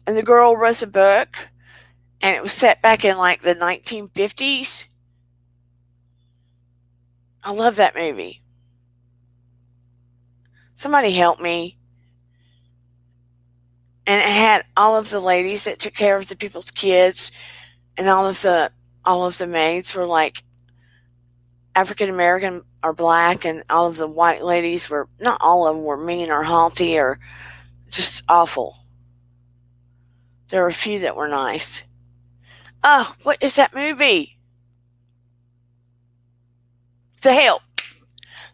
And the girl wrote a book, and it was set back in like the 1950s. I love that movie. Somebody help me. And it had all of the ladies that took care of the people's kids, and all of the maids were like African American or black, and all of the white ladies were, not all of them were mean or haughty or just awful. There were a few that were nice. Oh, what is that movie? The Help.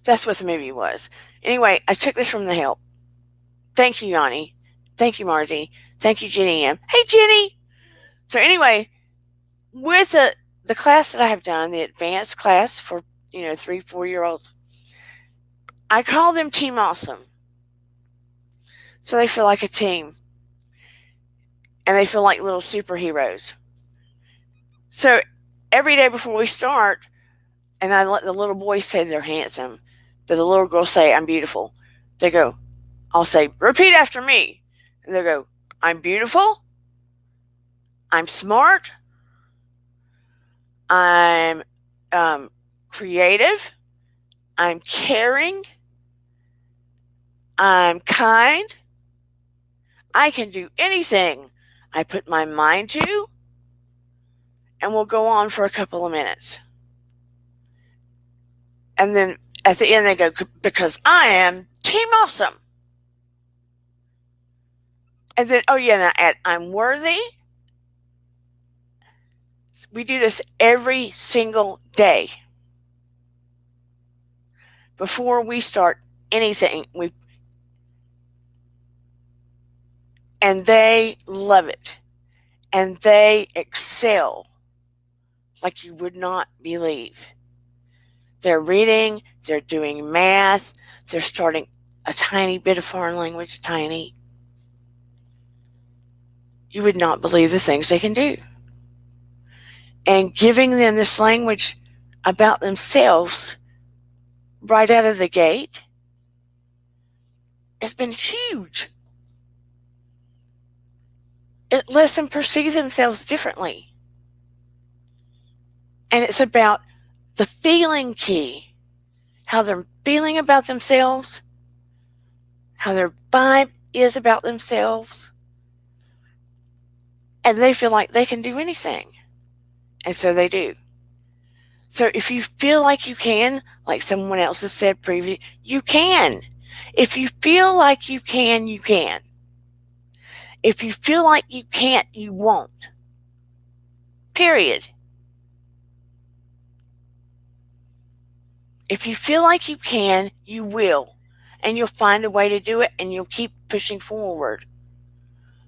That's what the movie was. Anyway, I took this from The Help. Thank you, Yanni. Thank you, Margie. Thank you, Jenny M. Hey, Jenny. So anyway, with the class that I have done, the advanced class for 3, 4-year-olds, I call them Team Awesome. So they feel like a team, and they feel like little superheroes. So every day before we start, and I let the little boys say they're handsome, but the little girls say I'm beautiful. They go, I'll say, repeat after me. And they go, I'm beautiful. I'm smart. I'm creative. I'm caring. I'm kind. I can do anything I put my mind to. And we'll go on for a couple of minutes. And then at the end, they go, because I am Team Awesome. And then, oh yeah, and I add, I'm worthy. We do this every single day. Before we start anything, and they love it. And they excel like you would not believe. They're reading, they're doing math, they're starting a tiny bit of foreign language, tiny. You would not believe the things they can do. And giving them this language about themselves right out of the gate has been huge. It lets them perceive themselves differently. And it's about the feeling key, how they're feeling about themselves, how their vibe is about themselves, and they feel like they can do anything. And so they do. So if you feel like you can, like someone else has said previously, you can. If you feel like you can, you can. If you feel like you can't, you won't. Period. If you feel like you can, you will. And you'll find a way to do it, and you'll keep pushing forward.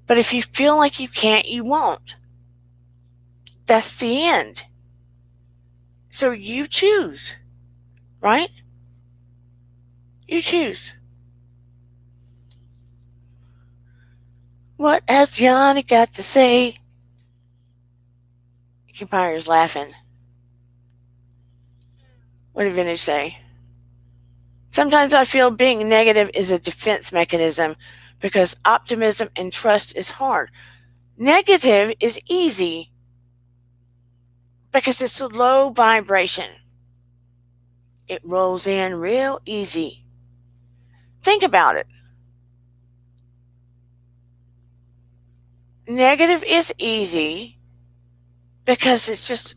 But if you feel like you can't, you won't. That's the end. So you choose, right? You choose. What has Johnny got to say? Compire's laughing. What did Vintage say? Sometimes I feel being negative is a defense mechanism because optimism and trust is hard. Negative is easy because it's a low vibration. It rolls in real easy. Think about it. Negative is easy because it's just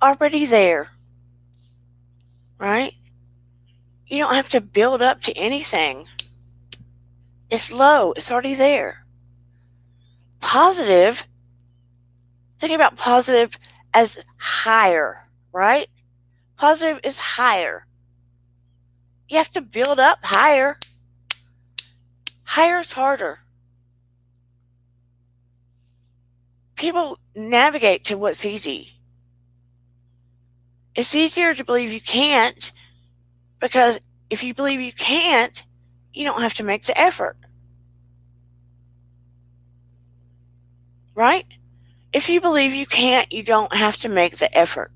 already there, right? You don't have to build up to anything. It's low, it's already there. Positive, think about positive as higher, right? Positive is higher. You have to build up higher. Higher is harder. People navigate to what's easy. It's easier to believe you can't because if you believe you can't, you don't have to make the effort. Right? If you believe you can't, you don't have to make the effort.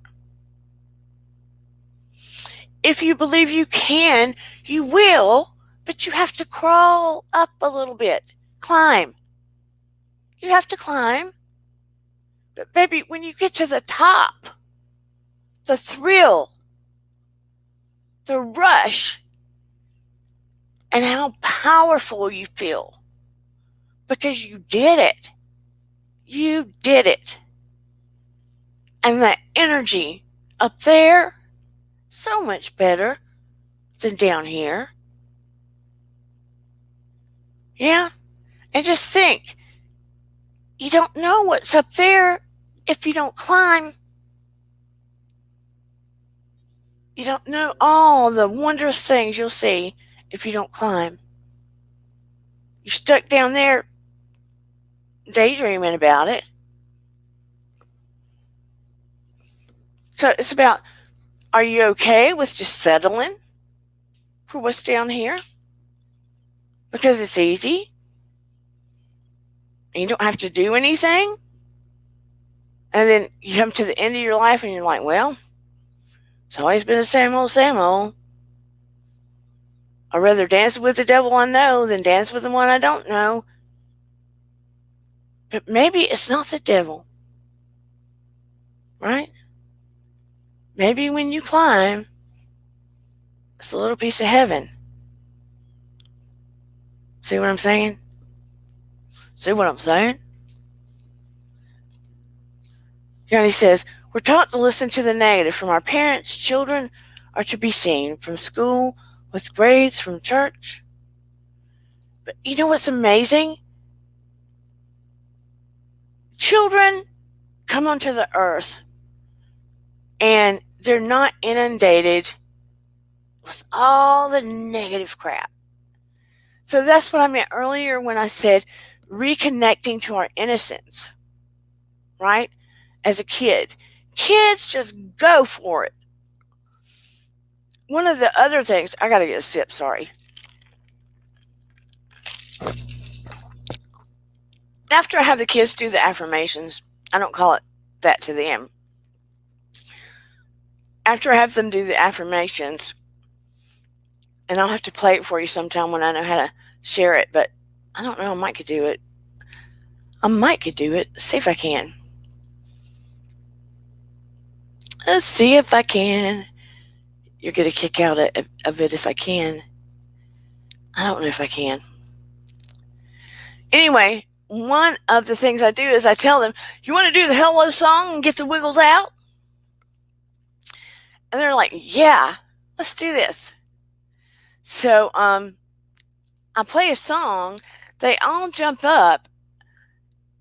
If you believe you can, you will, but you have to crawl up a little bit. Climb. You have to climb. But baby, when you get to the top, the thrill, the rush, and how powerful you feel because you did it. You did it. And that energy up there, so much better than down here. Yeah? And just think, you don't know what's up there if you don't climb. You don't know all the wondrous things you'll see if you don't climb. You're stuck down there daydreaming about it. So it's about, are you okay with just settling for what's down here? Because it's easy. And you don't have to do anything. And then you come to the end of your life and you're like, well, it's always been the same old, same old. I'd rather dance with the devil I know than dance with the one I don't know. But maybe it's not the devil, right? Maybe when you climb, it's a little piece of heaven. See what I'm saying? See what I'm saying? Johnny says, we're taught to listen to the negative from our parents. Children are to be seen from school with grades from church. But you know what's amazing? Children come onto the earth and they're not inundated with all the negative crap. So that's what I meant earlier when I said reconnecting to our innocence, right? As a kid. Kids just go for it. One of the other things, I got to get a sip, sorry. After I have the kids do the affirmations, I don't call it that to them. After I have them do the affirmations, and I'll have to play it for you sometime when I know how to share it, but I don't know, I might could do it. Let's see if I can. Let's see if I can. You're going to kick out of it if I can. I don't know if I can. Anyway, one of the things I do is I tell them, you want to do the Hello song and get the wiggles out? And they're like, yeah, let's do this. So I play a song. They all jump up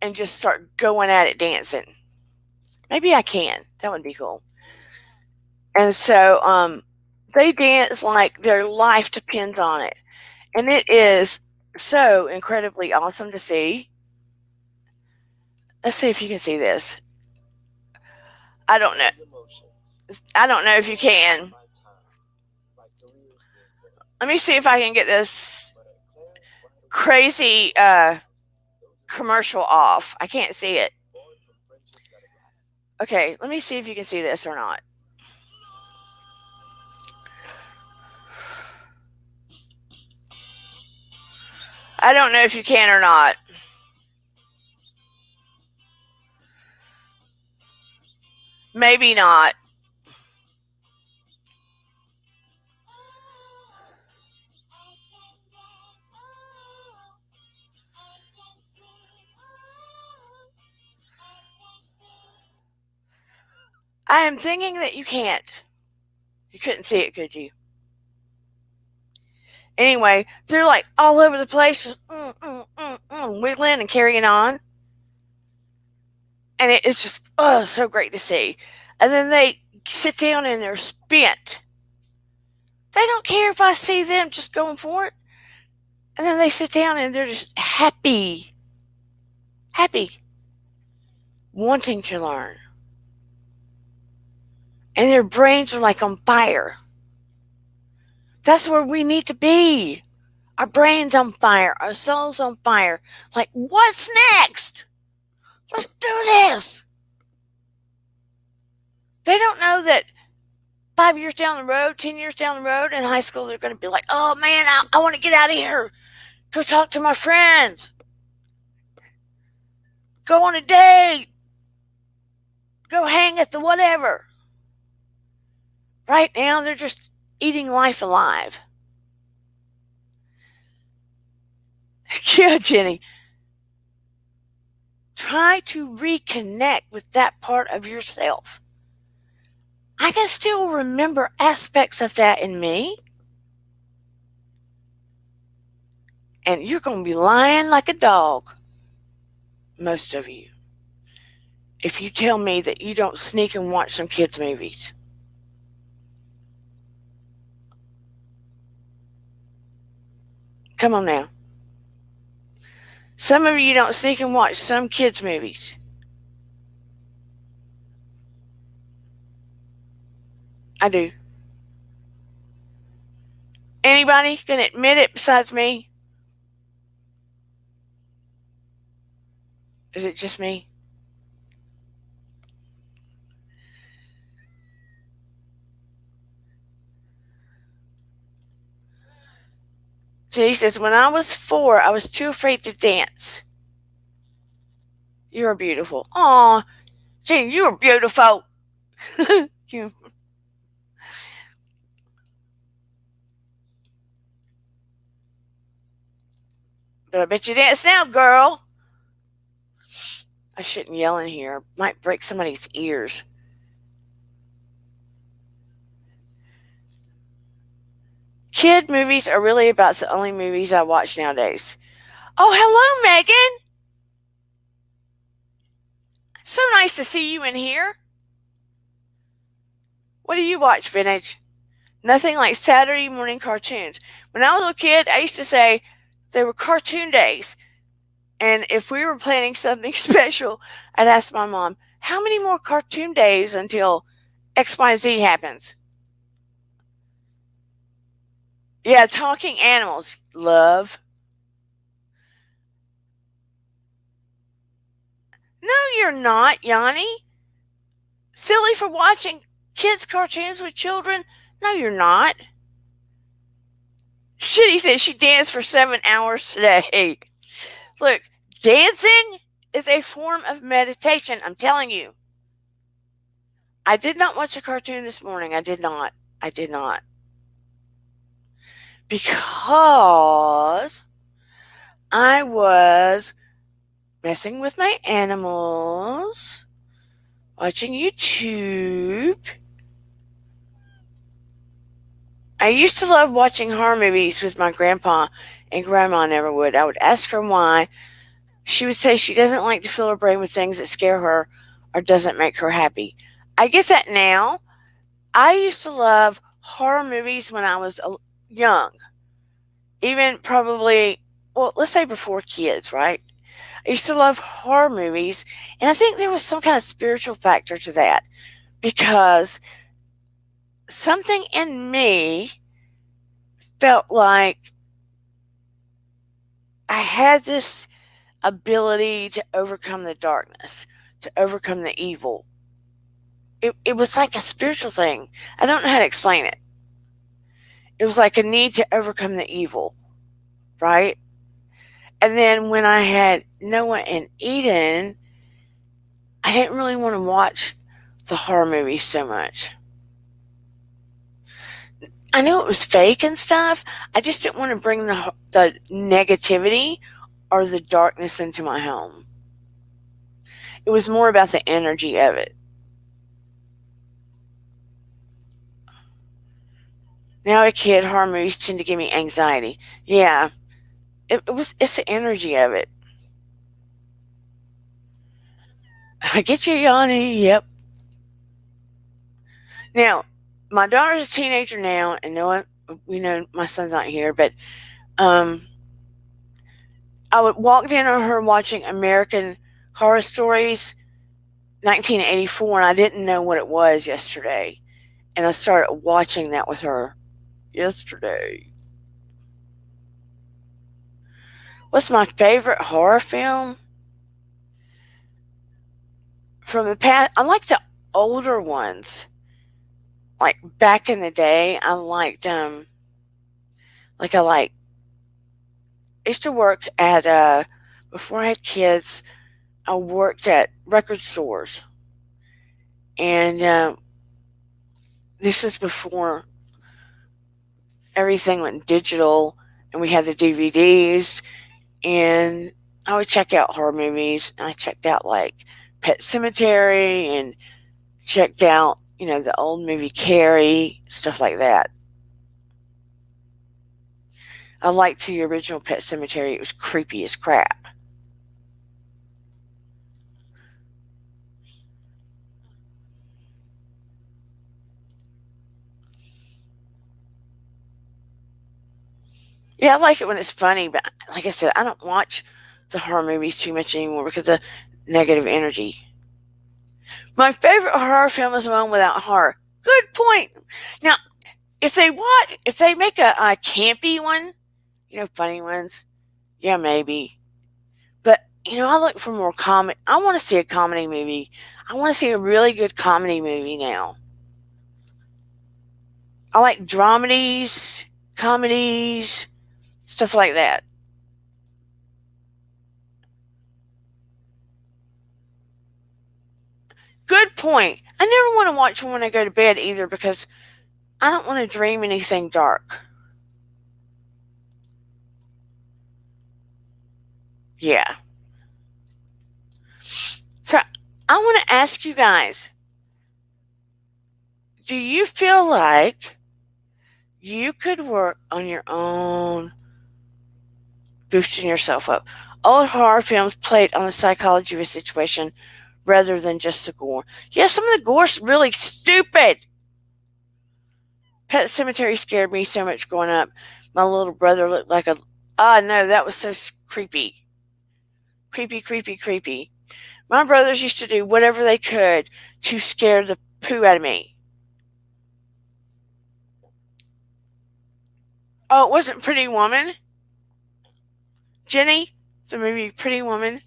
and just start going at it dancing. Maybe I can. That would be cool. And so they dance like their life depends on it. And it is so incredibly awesome to see. Let's see if you can see this. I don't know. I don't know if you can. Let me see if I can get this crazy commercial off. I can't see it. Okay, let me see if you can see this or not. I don't know if you can or not. Maybe not. I am thinking that you can't. You couldn't see it, could you? Anyway, they're like all over the place, just wiggling and carrying on. And it's just, so great to see. And then they sit down and they're spent. They don't care if I see them just going for it. And then they sit down and they're just happy, happy, wanting to learn. And their brains are like on fire. That's where we need to be. Our brains on fire, our souls on fire. Like, what's next? Let's do this. They don't know that 5 years down the road, 10 years down the road in high school, they're going to be like, oh man, I want to get out of here. Go talk to my friends. Go on a date. Go hang at the whatever. Right now, they're just eating life alive. Yeah, Jenny. Try to reconnect with that part of yourself. I can still remember aspects of that in me. And you're going to be lying like a dog, most of you, if you tell me that you don't sneak and watch some kids' movies. Come on now. Some of you don't sneak and watch some kids' movies. I do. Anybody can admit it besides me? Is it just me? Jenny says, when I was 4, I was too afraid to dance. You're beautiful. Aw, Jenny, you are beautiful. You. But I bet you dance now, girl. I shouldn't yell in here. Might break somebody's ears. Kid movies are really about the only movies I watch nowadays. Oh, hello, Megan. So nice to see you in here. What do you watch, Vintage? Nothing like Saturday morning cartoons. When I was a kid, I used to say they were cartoon days. And if we were planning something special, I'd ask my mom, how many more cartoon days until XYZ happens? Yeah, talking animals. Love. No, you're not, Yanni. Silly for watching kids' cartoons with children? No, you're not. She said she danced for 7 hours today. Look, dancing is a form of meditation, I'm telling you. I did not watch a cartoon this morning. I did not. I did not. Because I was messing with my animals, watching YouTube. I used to love watching horror movies with my grandpa, and grandma never would. I would ask her why. She would say she doesn't like to fill her brain with things that scare her or doesn't make her happy. I get that now. I used to love horror movies when I was young. Even probably, well, let's say before kids, right? I used to love horror movies, and I think there was some kind of spiritual factor to that because something in me felt like I had this ability to overcome the darkness, to overcome the evil. It was like a spiritual thing. I don't know how to explain it. It was like a need to overcome the evil, right? And then when I had Noah and Eden, I didn't really want to watch the horror movies so much. I knew it was fake and stuff. I just didn't want to bring the negativity or the darkness into my home. It was more about the energy of it. Now a kid, horror movies tend to give me anxiety. Yeah, it's the energy of it. I get you, Yanni. Yep. Now, my daughter's a teenager now, and no one, we know my son's not here, but um, I would walked in on her watching American Horror Stories 1984, and I didn't know what it was yesterday. And I started watching that with her yesterday. What's my favorite horror film? From the past, I like the older ones. Like back in the day, I liked like I used to work at before I had kids, I worked at record stores, and this is before everything went digital, and we had the DVDs, and I would check out horror movies, and I checked out like Pet Cemetery, and checked out the old movie Carrie, stuff like that. I liked the original Pet Cemetery. It was creepy as crap. Yeah, I like it when it's funny, but like I said, I don't watch the horror movies too much anymore because of negative energy. My favorite horror film is the one without horror. Good point. Now, if they make a campy one, funny ones, yeah, maybe. But I look for more comedy. I want to see a comedy movie. I want to see a really good comedy movie now. I like dramedies, comedies, stuff like that. Good point. I never want to watch one when I go to bed either because I don't want to dream anything dark. Yeah. So I want to ask you guys, do you feel like you could work on your own boosting yourself up? Old horror films played on the psychology of a situation rather than just the gore. Yeah, some of the gore's really stupid. Pet Cemetery scared me so much growing up. My little brother looked like a. Ah, no, that was so creepy. Creepy, creepy, creepy. My brothers used to do whatever they could to scare the poo out of me. Oh, it wasn't Pretty Woman? Jenny? The movie Pretty Woman?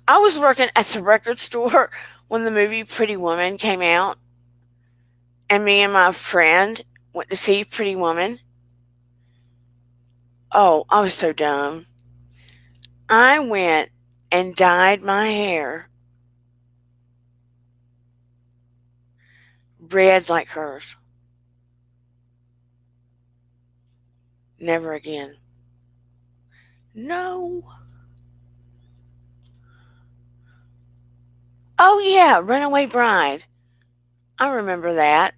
I was working at the record store when the movie Pretty Woman came out, and me and my friend went to see Pretty Woman. Oh, I was so dumb. I went and dyed my hair red like hers. Never again. No. Oh, yeah, Runaway Bride. I remember that.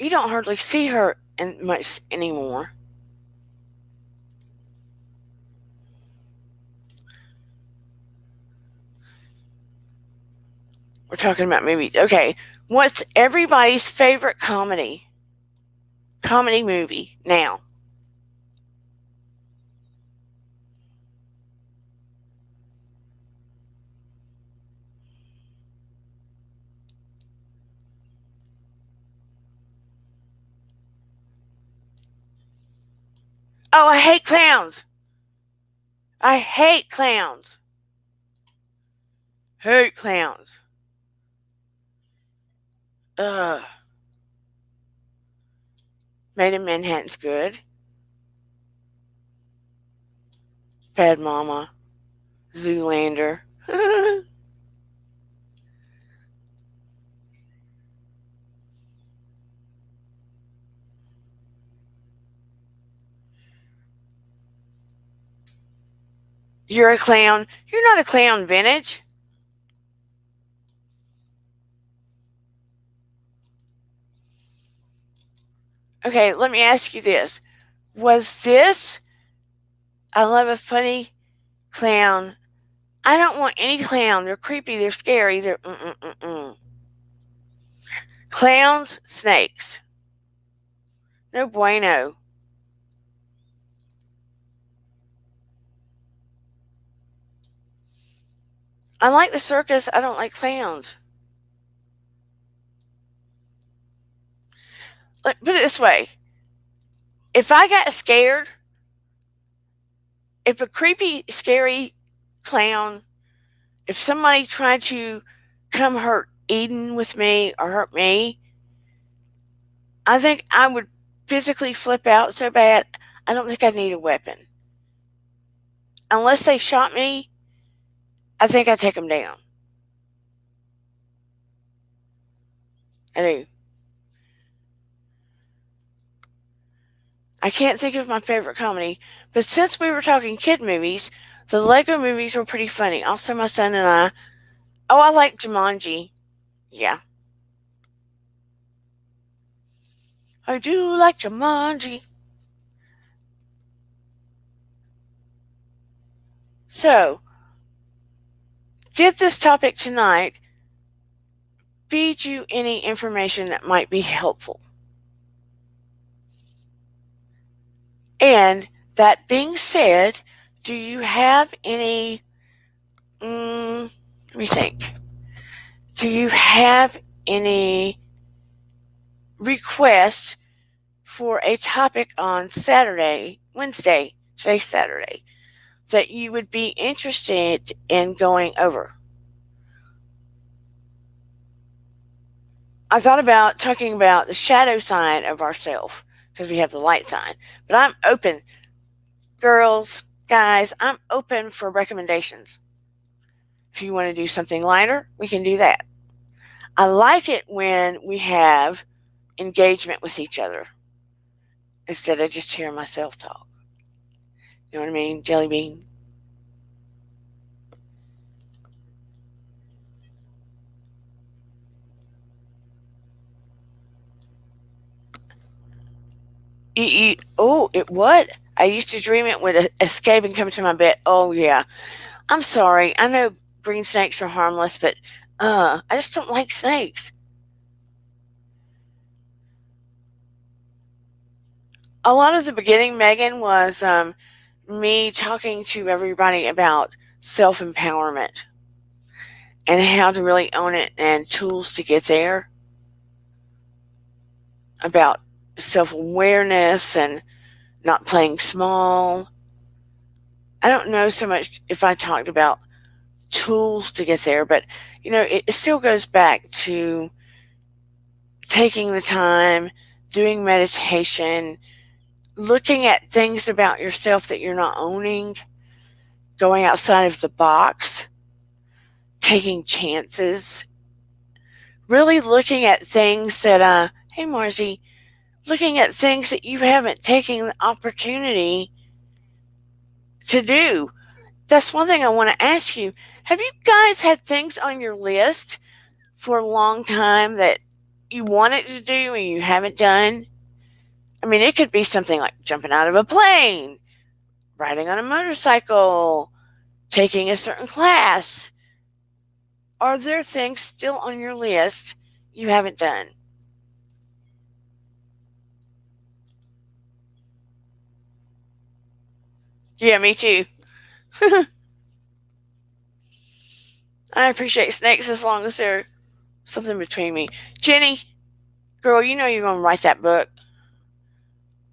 You don't hardly see her much anymore. We're talking about movies. Okay, what's everybody's favorite comedy movie now? Oh, I hate clowns. I hate clowns. Hate clowns. Ugh. Made in Manhattan's good. Bad Mama. Zoolander. You're a clown. You're not a clown, Vintage. Okay, let me ask you this. Was this I love a funny clown? I don't want any clown. They're creepy. They're scary. They're mm-mm-mm-mm. Clowns, snakes. No bueno. I like the circus. I don't like clowns. Put it this way. If I got scared, if a creepy, scary clown, if somebody tried to come hurt Eden with me or hurt me, I think I would physically flip out so bad, I don't think I need a weapon. Unless they shot me, I think I'd take them down. I do. I can't think of my favorite comedy, but since we were talking kid movies, the Lego movies were pretty funny. Also, my son and I. Oh, I like Jumanji. Yeah. I do like Jumanji. So, did this topic tonight feed you any information that might be helpful? And that being said, do you have any, let me think. Do you have any requests for a topic on Wednesday, today's Saturday, that you would be interested in going over? I thought about talking about the shadow side of ourselves because we have the light side, but I'm open. Girls, guys, I'm open for recommendations. If you want to do something lighter, we can do that. I like it when we have engagement with each other instead of just hearing myself talk. You know what I mean? Jelly bean. Oh, it what? I used to dream it would escape and come to my bed. Oh, yeah. I'm sorry. I know green snakes are harmless, but I just don't like snakes. A lot of the beginning, Megan, was me talking to everybody about self empowerment and how to really own it and tools to get there, about self awareness and not playing small. I don't know so much if I talked about tools to get there, but it still goes back to taking the time, doing meditation, looking at things about yourself that you're not owning, going outside of the box, taking chances, really looking at things that, hey, Marcy, looking at things that you haven't taken the opportunity to do. That's one thing I want to ask you. Have you guys had things on your list for a long time that you wanted to do and you haven't done? I mean, it could be something like jumping out of a plane, riding on a motorcycle, taking a certain class. Are there things still on your list you haven't done? Yeah, me too. I appreciate snakes as long as they're something between me. Jenny, girl, you know you're going to write that book.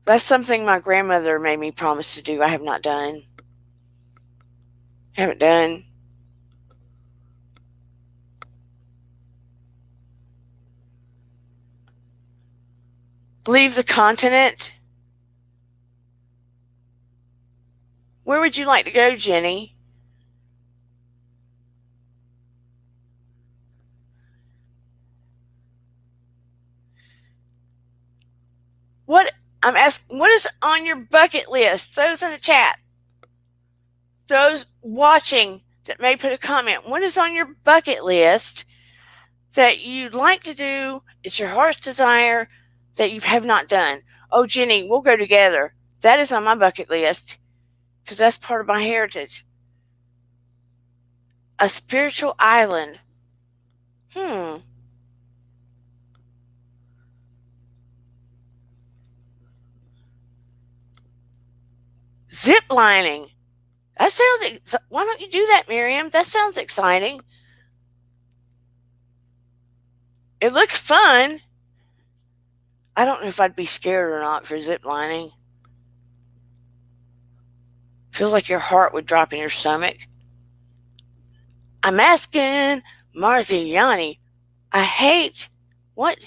That's something my grandmother made me promise to do. I have not done. Haven't done. Leave the continent. Where would you like to go, Jenny? What I'm asking, what is on your bucket list? Those in the chat, those watching that may put a comment. What is on your bucket list that you'd like to do? It's your heart's desire that you have not done. Oh, Jenny, we'll go together. That is on my bucket list because that's part of my heritage. A spiritual island. Hmm. Zip lining. That sounds. Why don't you do that, Miriam? That sounds exciting. It looks fun. I don't know if I'd be scared or not for zip lining. Feels like your heart would drop in your stomach. I'm asking Marziani. I hate what?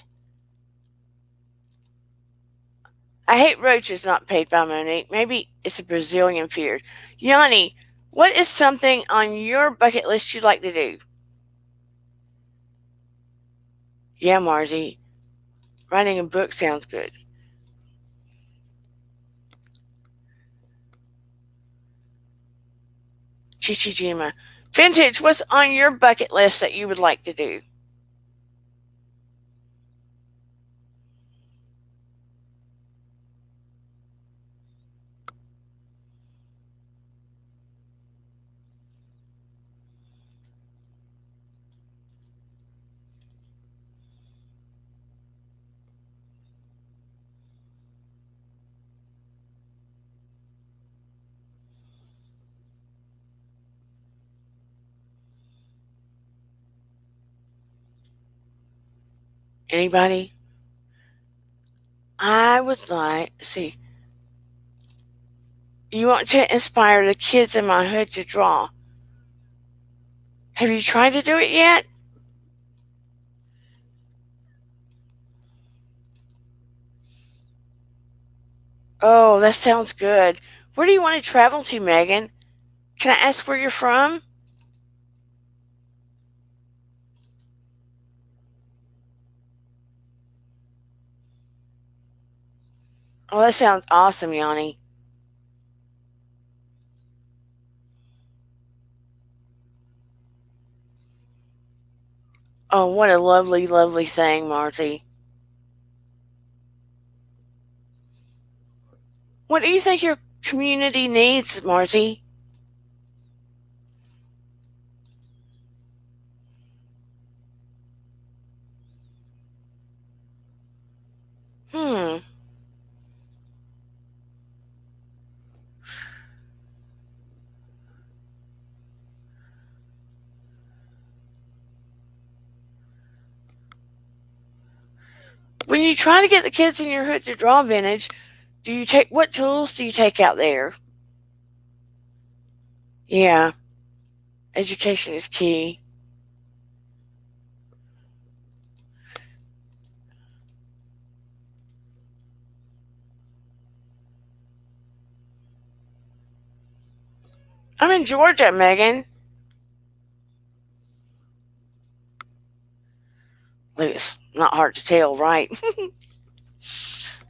I hate roaches not paid by Monique. Maybe it's a Brazilian fear. Yanni, what is something on your bucket list you'd like to do? Yeah, Marzi, writing a book sounds good. Chichijima. Vintage, what's on your bucket list that you would like to do? Anybody? I would like, see, you want to inspire the kids in my hood to draw. Have you tried to do it yet? Oh, that sounds good. Where do you want to travel to, Megan? Can I ask where you're from? Oh, that sounds awesome, Yanni. Oh, what a lovely, lovely thing, Marty. What do you think your community needs, Marty? Hmm. When you try to get the kids in your hood to draw vintage, do you take what tools do you take out there? Yeah, education is key. I'm in Georgia, Megan. It's not hard to tell, right?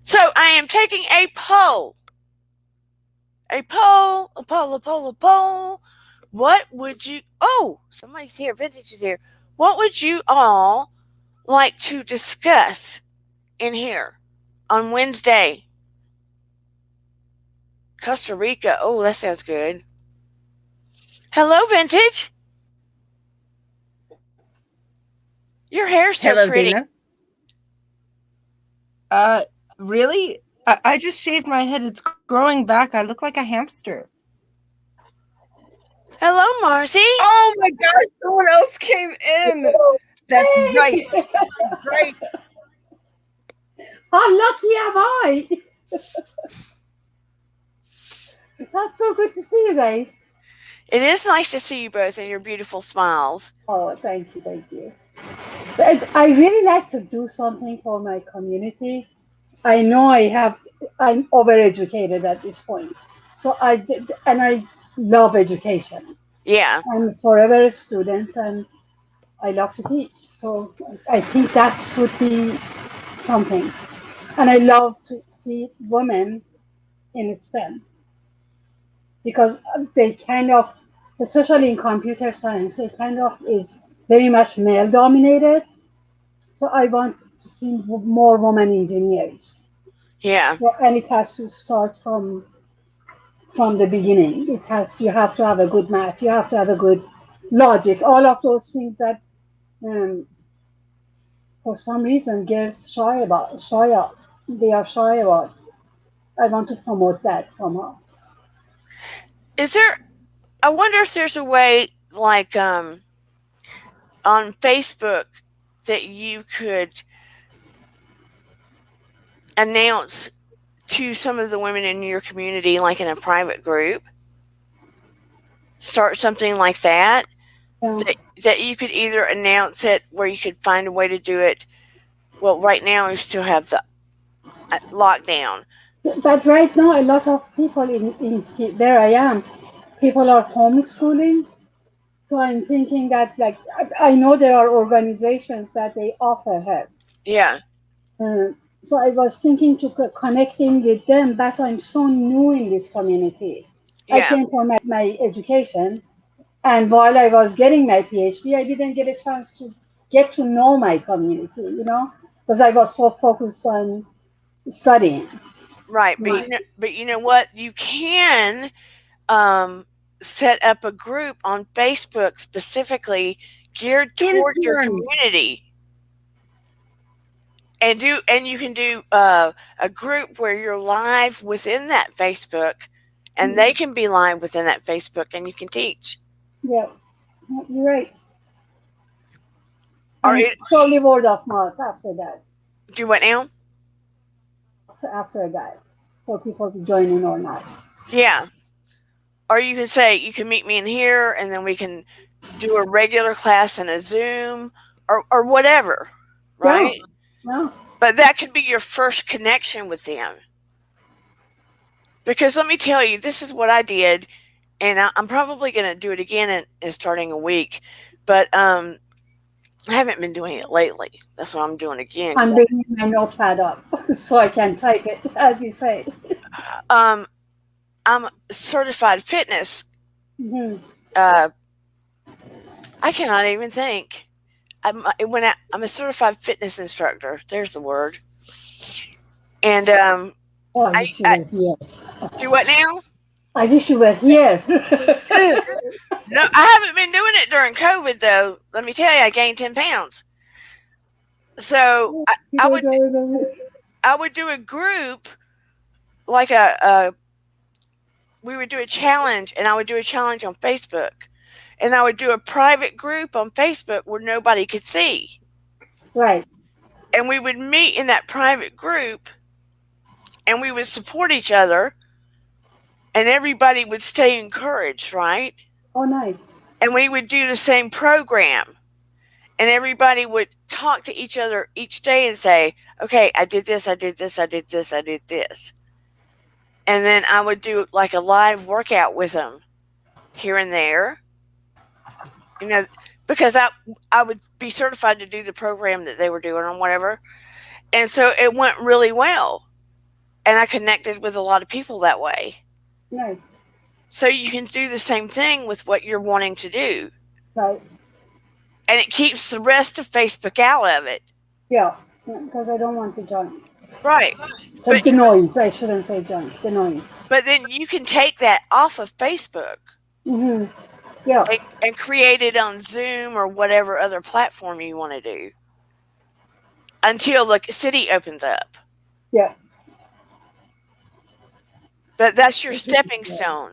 So I am taking a poll. A poll, a poll, a poll, a poll. What would you? Oh, somebody's here. Vintage is here. What would you all like to discuss in here on Wednesday? Costa Rica. Oh, that sounds good. Hello, Vintage. Your hair's so Hello, pretty. Dana. Uh, really? I just shaved my head. It's growing back. I look like a hamster. Hello, Marcy. Oh my gosh, someone else came in. That's right. Hey, Right. how lucky am I? That's so good to see you guys. It is nice to see you both and your beautiful smiles. Oh, thank you, thank you. But I really like to do something for my community. I know I'm overeducated at this point. So I did, and I love education. Yeah. I'm forever a student and I love to teach. So I think that would be something. And I love to see women in STEM because they kind of, especially in computer science, it kind of is very much male dominated. So I want to see more women engineers. Yeah. Yeah, and it has to start from the beginning. You have to have a good math, you have to have a good logic, all of those things that um, for some reason girls shy of. They are shy about. I want to promote that somehow. Is there, I wonder if there's a way like on Facebook that you could announce to some of the women in your community, like in a private group, start something like that, Yeah. that you could either announce it where you could find a way to do it. Well, right now we still have the lockdown. But right now, a lot of people in where I am, people are homeschooling. So I'm thinking that, like, I know there are organizations that they offer help. Yeah, So I was thinking to connecting with them, but I'm so new in this community. I yeah, came for my education, and while I was getting my PhD, I didn't get a chance to get to know my community, because I was so focused on studying. right. Right. But you know what? You can um, set up a group on Facebook specifically geared toward your Informed. community, and you can do a group where you're live within that Facebook, and they can be live within that Facebook, and you can teach. Yeah, you're right. Or And slowly word of mouth after that. do what now? After that, for people to join in or not. Yeah. Or you can say you can meet me in here, and then we can do a regular class in a Zoom or whatever, Yeah, right? yeah. But that could be your first connection with them. Because let me tell you, this is what I did, and I'm probably going to do it again in starting a week. But I haven't been doing it lately. That's what I'm doing again. I'm bringing my notepad up so I can type it, as you say. Um, I'm certified fitness. Hmm. Uh, I cannot even think. I'm a certified fitness instructor. There's the word. And Oh, I I, wish you I were here. do what now? I wish you were here. No, I haven't been doing it during COVID though. Let me tell you, I gained 10 pounds. So I would do a group like we would do a challenge, and I would do a challenge on Facebook, and I would do a private group on Facebook where nobody could see, Right. and we would meet in that private group, and we would support each other, and everybody would stay encouraged, right? Oh, nice. And we would do the same program, and everybody would talk to each other each day and say, okay, I did this, I did this, I did this, I did this. And then I would do like a live workout with them here and there, you know, because I would be certified to do the program that they were doing or whatever. And so it went really well. And I connected with a lot of people that way. Nice. So you can do the same thing with what you're wanting to do. Right. And it keeps the rest of Facebook out of it. Yeah. Because I don't want the junk. Right. The, But the noise. I shouldn't say junk. The noise. but then you can take that off of Facebook Hmm. Yeah. and create it on Zoom or whatever other platform you want to do until the city opens up. Yeah. But that's your stepping stone.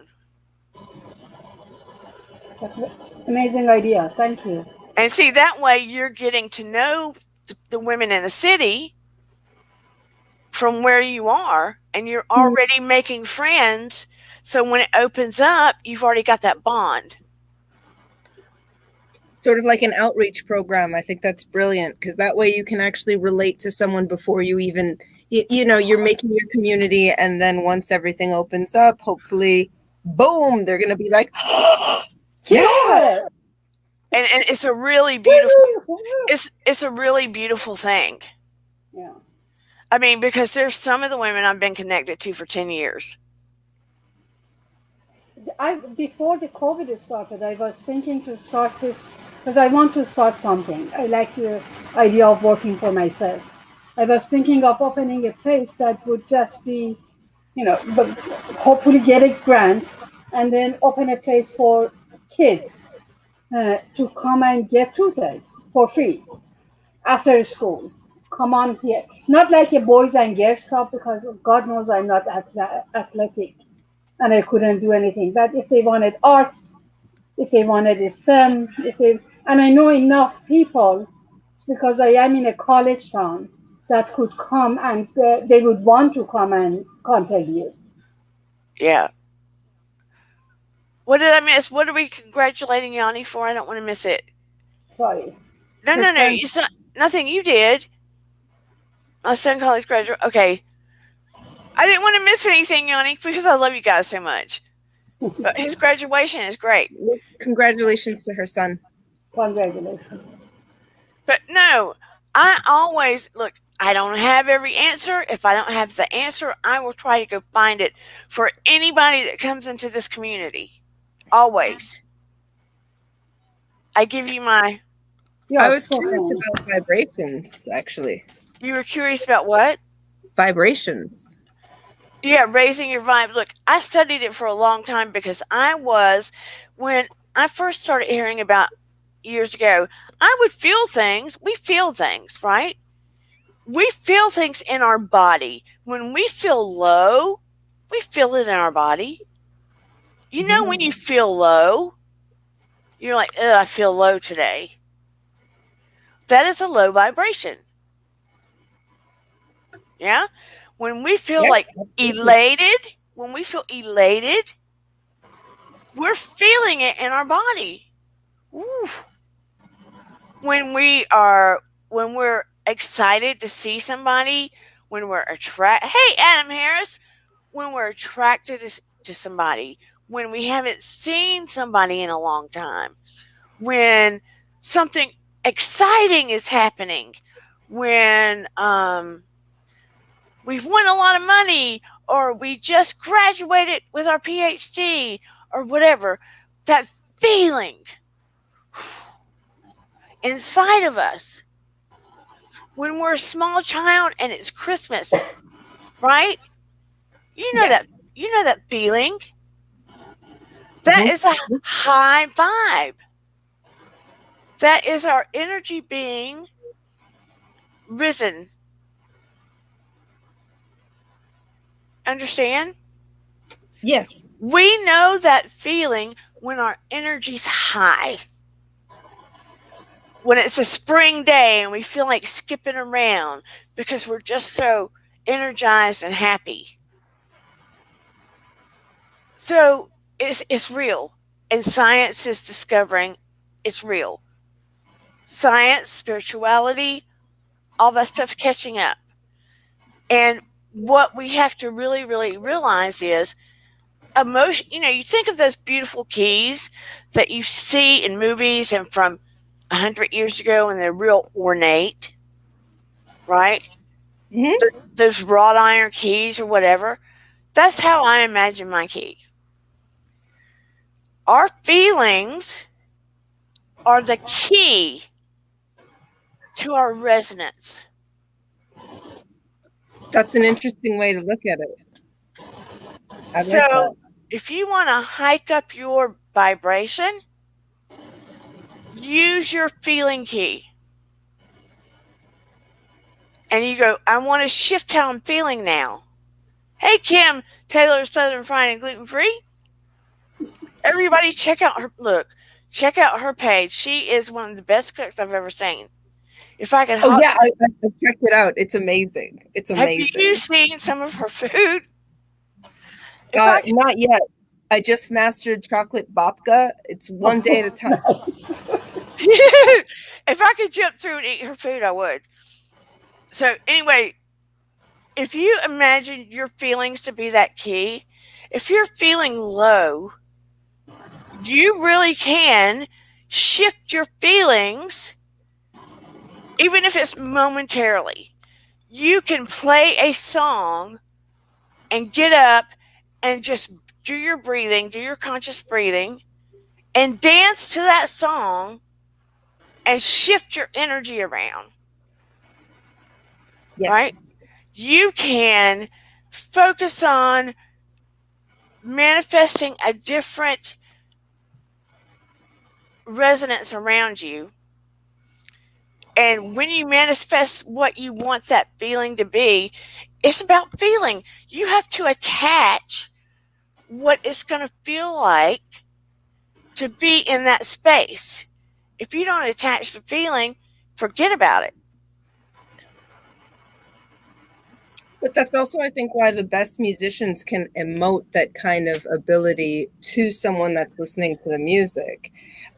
That's an amazing idea. Thank you. And see, that way you're getting to know the women in the city from where you are, and you're already making friends. So when it opens up, you've already got that bond. Sort of like an outreach program. I think that's brilliant because that way you can actually relate to someone before you even, you're making your community. And then once everything opens up, hopefully, boom, they're going to be like, yeah. And it's a really beautiful it's a really beautiful thing. Yeah. I mean, because there's some of the women I've been connected to for 10 years. Before the COVID started, I was thinking to start this because I want to start something. I like the idea of working for myself. I was thinking of opening a place that would just be, but hopefully get a grant and then open a place for kids to come and get tutored for free after school. Come on here. Not like a boys and girls club because God knows I'm not athletic and I couldn't do anything. But if they wanted art, if they wanted STEM, and I know enough people because I am in a college town that could come and they would want to come and contribute. Yeah. What did I miss? What are we congratulating Yanni for? I don't want to miss it. Sorry. No, Her no, no. son. It's not nothing you did. My son college graduate. Okay. I didn't want to miss anything, Yanni, because I love you guys so much. But his graduation is great. Congratulations to her son. Congratulations. But no, I always look, I don't have every answer. If I don't have the answer, I will try to go find it for anybody that comes into this community. Always. I give you my. You I are was so curious kind. about vibrations, actually. You were curious about what? Vibrations. Yeah, raising your vibe. Look, I studied it for a long time because when I first started hearing about years ago, I would feel things. We feel things, right? We feel things in our body. When we feel low, we feel it in our body. You know, when you feel low, you're like, ugh, I feel low today. That is a low vibration. Yeah? When we feel Yep. like elated, when we feel elated, we're feeling it in our body. Ooh. When we're excited to see somebody, when we're hey Adam Harris, when we're attracted to somebody, when we haven't seen somebody in a long time, when something exciting is happening, when we've won a lot of money or we just graduated with our PhD or whatever, that feeling inside of us when we're a small child and it's Christmas, right? You know Yes. that you know that feeling. That Mhm. is a high vibe. That is our energy being risen. Understand? Yes. We know that feeling when our energy's high. When it's a spring day and we feel like skipping around because we're just so energized and happy. So it's real. And science is discovering it's real. Science, spirituality, all that stuff's catching up. And what we have to really, really realize is emotion. You know, you think of those beautiful keys that you see in movies and from 100 years ago, and they're real ornate, right? Hmm. Those wrought iron keys or whatever. That's how I imagine my key. Our feelings are the key to our resonance. That's an interesting way to look at it. I like that. So, if you want to hike up your vibration, use your feeling key. And you go, I want to shift how I'm feeling now. Hey, Kim Taylor, Southern Fried and Gluten Free. Everybody, check out her page. She is one of the best cooks I've ever seen. If I could Oh hot, yeah, I checked it out. It's amazing. It's have you amazing. seen some of her food? If I could, Not yet. I just mastered chocolate babka. It's one day at a time. Nice. if I could jump through and eat her food, I would. So anyway, if you imagine your feelings to be that key, if you're feeling low, you really can shift your feelings, even if it's momentarily. You can play a song and get up and just do your breathing, do your conscious breathing, and dance to that song and shift your energy around. right? Yes. You can focus on manifesting a different resonance around you. And when you manifest what you want that feeling to be, it's about feeling. You have to attach what it's going to feel like to be in that space. If you don't attach the feeling, forget about it. But that's also, I think, why the best musicians can emote that kind of ability to someone that's listening to the music.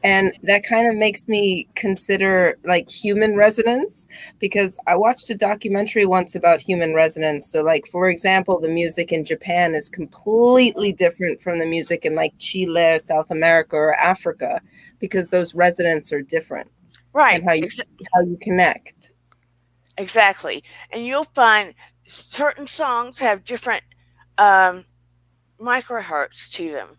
And that kind of makes me consider like human resonance, because I watched a documentary once about human resonance. So, like, for example, the music in Japan is completely different from the music in like Chile, South America, or Africa, because those resonances are different Right. and how you connect. Exactly. And you'll find certain songs have different um, microhertz to them,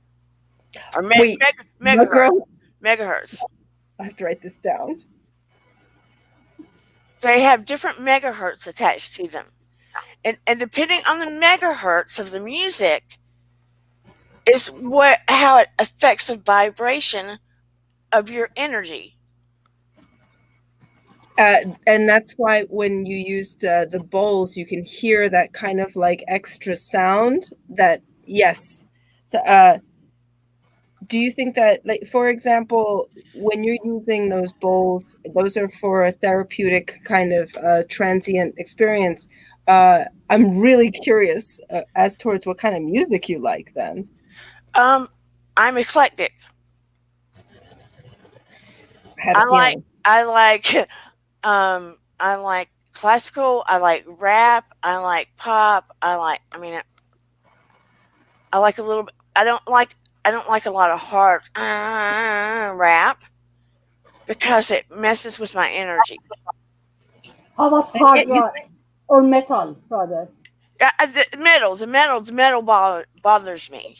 or Wait, megahertz. girl, Megahertz. I have to write this down. They have different megahertz attached to them. And depending on the megahertz of the music is what how it affects the vibration of your energy. And that's why when you use the bowls, you can hear that kind of like extra sound. That yes. So, do you think that, like, for example, when you're using those bowls, those are for a therapeutic kind of transient experience? I'm really curious as towards what kind of music you like. Then Um, I'm eclectic. I had a feeling. I like I like classical, I like rap, I like pop, I like a little bit I don't like a lot of hard rap because it messes with my energy. How about And hard yet you rock or metal, rather? The metal bothers me.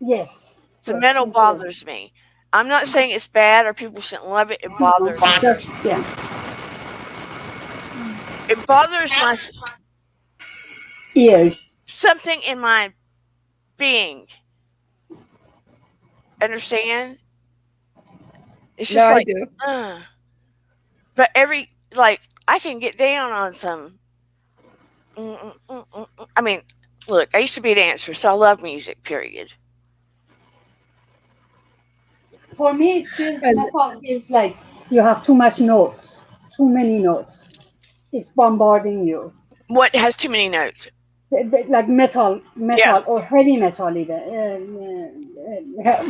Yes, The yes, metal me too. bothers me. I'm not saying it's bad or people shouldn't love it. It bothers me. Just yeah. It bothers my Ears. something in my being. Understand? It's No, just I like, do. uh. But I can get down on some. I mean, look, I used to be a dancer, so I love music. Period. For me, it feels And metal feels like you have too much notes, too many notes. It's bombarding you. What has too many notes? Like metal, Yeah, metal or heavy metal even,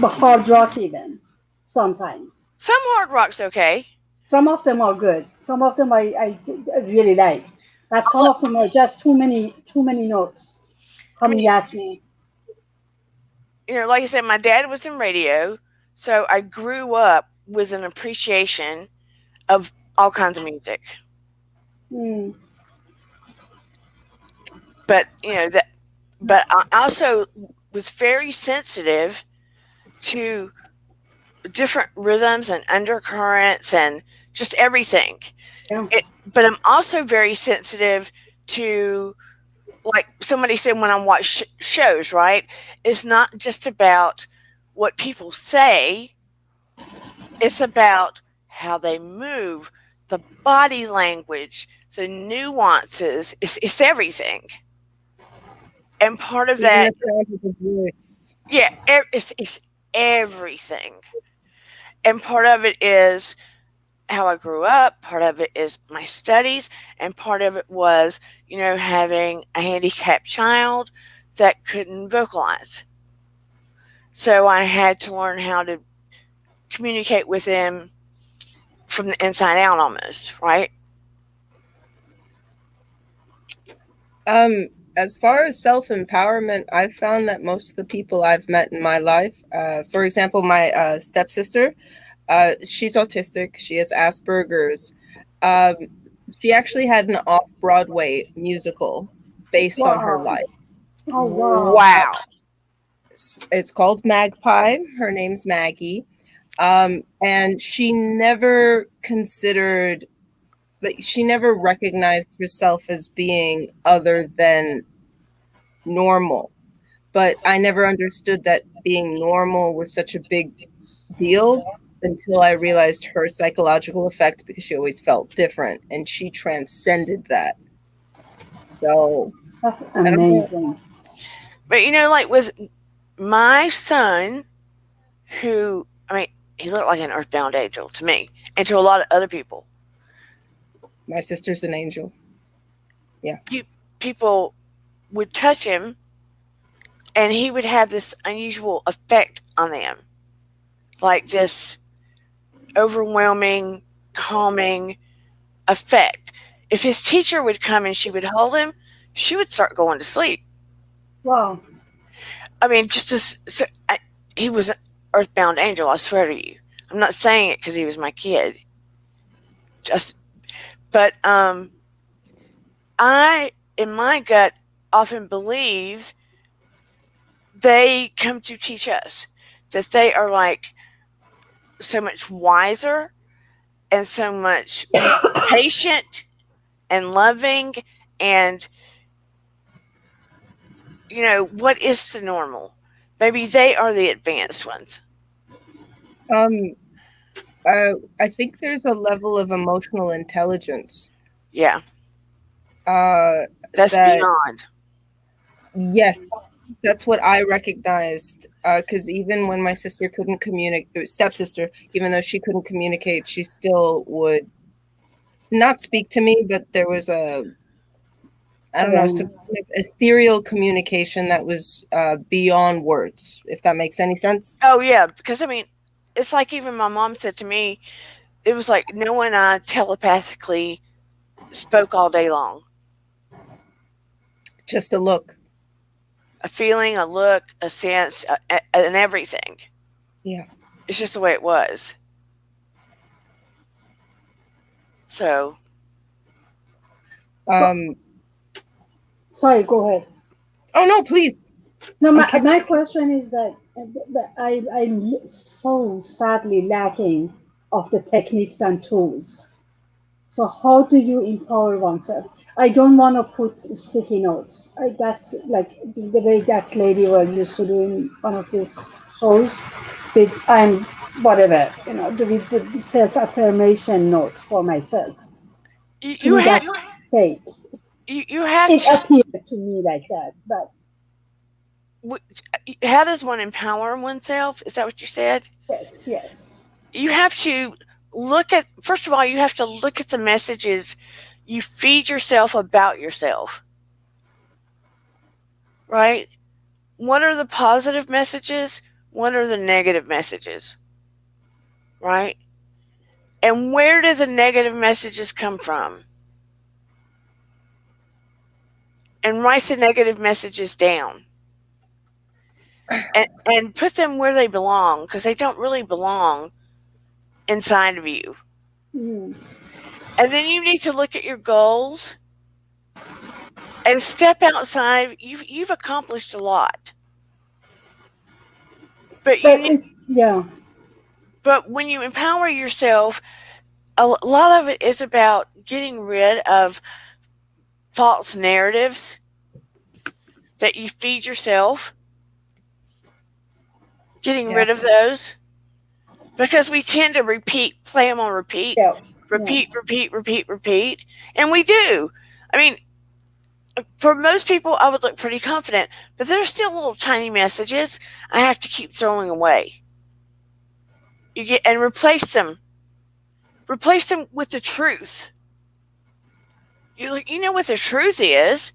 hard rock even. Sometimes, some hard rock's okay. some of them are good. Some of them I really like. But some of them are just too many notes I mean, coming at me. like I said, my dad was in radio, so I grew up with an appreciation of all kinds of music. Mm. But but I also was very sensitive to different rhythms and undercurrents and just everything. Yeah. But I'm also very sensitive to, like somebody said when I watch shows, right? It's not just about what people say, it's about how they move, the body language, the nuances. It's everything. And part of even that, the sound of the voice. yeah, it's everything. And part of it is how I grew up, part of it is my studies, and part of it was, having a handicapped child that couldn't vocalize. So I had to learn how to communicate with him from the inside out almost, right? Um, as far as self empowerment, I've found that most of the people I've met in my life, for example, my stepsister, she's autistic. She has Asperger's. Um, she actually had an off Broadway musical based on her Wow. life. Oh wow. Wow. It's called Magpie. Her name's Maggie. And she never considered like she never recognized herself as being other than normal. But I never understood that being normal was such a big deal until I realized her psychological effect because she always felt different and she transcended that. So That's I don't know. amazing. But like with my son, who, I mean, he looked like an earthbound angel to me and to a lot of other people. My sister's an angel. Yeah. People would touch him and he would have this unusual effect on them, like this overwhelming, calming effect. If his teacher would come and she would hold him, she would start going to sleep. Wow. I mean, just as so, he was an earthbound angel. I swear to you. I'm not saying it because he was my kid. Just, but I, in my gut, often believe they come to teach us that they are like so much wiser and so much more patient and loving and what is the normal? Maybe they are the advanced ones. Um, I think there's a level of emotional intelligence Yeah, uh, that's that, beyond. yes, that's what I recognized. Because even when my sister couldn't communicate, stepsister, even though she couldn't communicate, she still would not speak to me, but there was I don't know, some Awareness. kind of ethereal communication that was beyond words, if that makes any Oh sense. yeah, because I mean, it's like even my mom said to me, it was like Noah and I telepathically spoke all day long. Just a look. A feeling, a look, a sense, and everything. Yeah. It's just the way it was. So, So, Um, sorry, go ahead. oh no, please. No, I'm my question is that I'm so sadly lacking of the techniques and tools. So how do you empower oneself? I don't want to put sticky notes. That's like the way that lady was used to do in one of these shows. With I'm whatever, with the self affirmation notes for myself. you, To you me, have that's fake. you have It to. appeared to me like that, but How does one empower oneself? Is that what you said? yes, yes, You have to look at, first of all, you have to look at the messages you feed yourself about yourself, right? What are the positive messages? What are the negative messages, right? And where do the negative messages come from? And write the negative messages down and put them where they belong because they don't really belong inside of you. mm, And then you need to look at your goals and step outside. You've accomplished a lot, but you but need, yeah, but when you empower yourself, a lot of it is about getting rid of false narratives that you feed yourself, getting Yeah. rid of those because we tend to play them on repeat, yeah, yeah, repeat, repeat, repeat, repeat, and we do. I mean, for most people, I would look pretty confident, but there's still little tiny messages I have to keep throwing away. You get and replace them with the truth. You know what the truth is,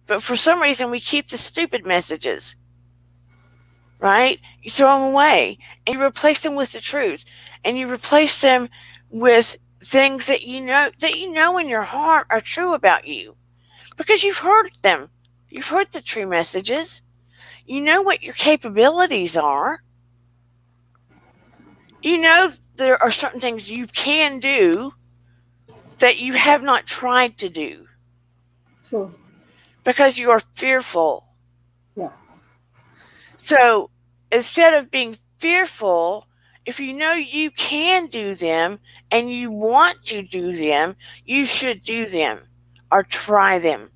but for some reason we keep the stupid messages, right? You throw them away and you replace them with the truth, and you replace them with things that you know in your heart are true about you because you've heard them. You've heard the true messages. You know what your capabilities are. You know there are certain things you can do that you have not tried to do true, because you are fearful. yeah, So instead of being fearful If you know you can do them and you want to do them, you should do them or try them.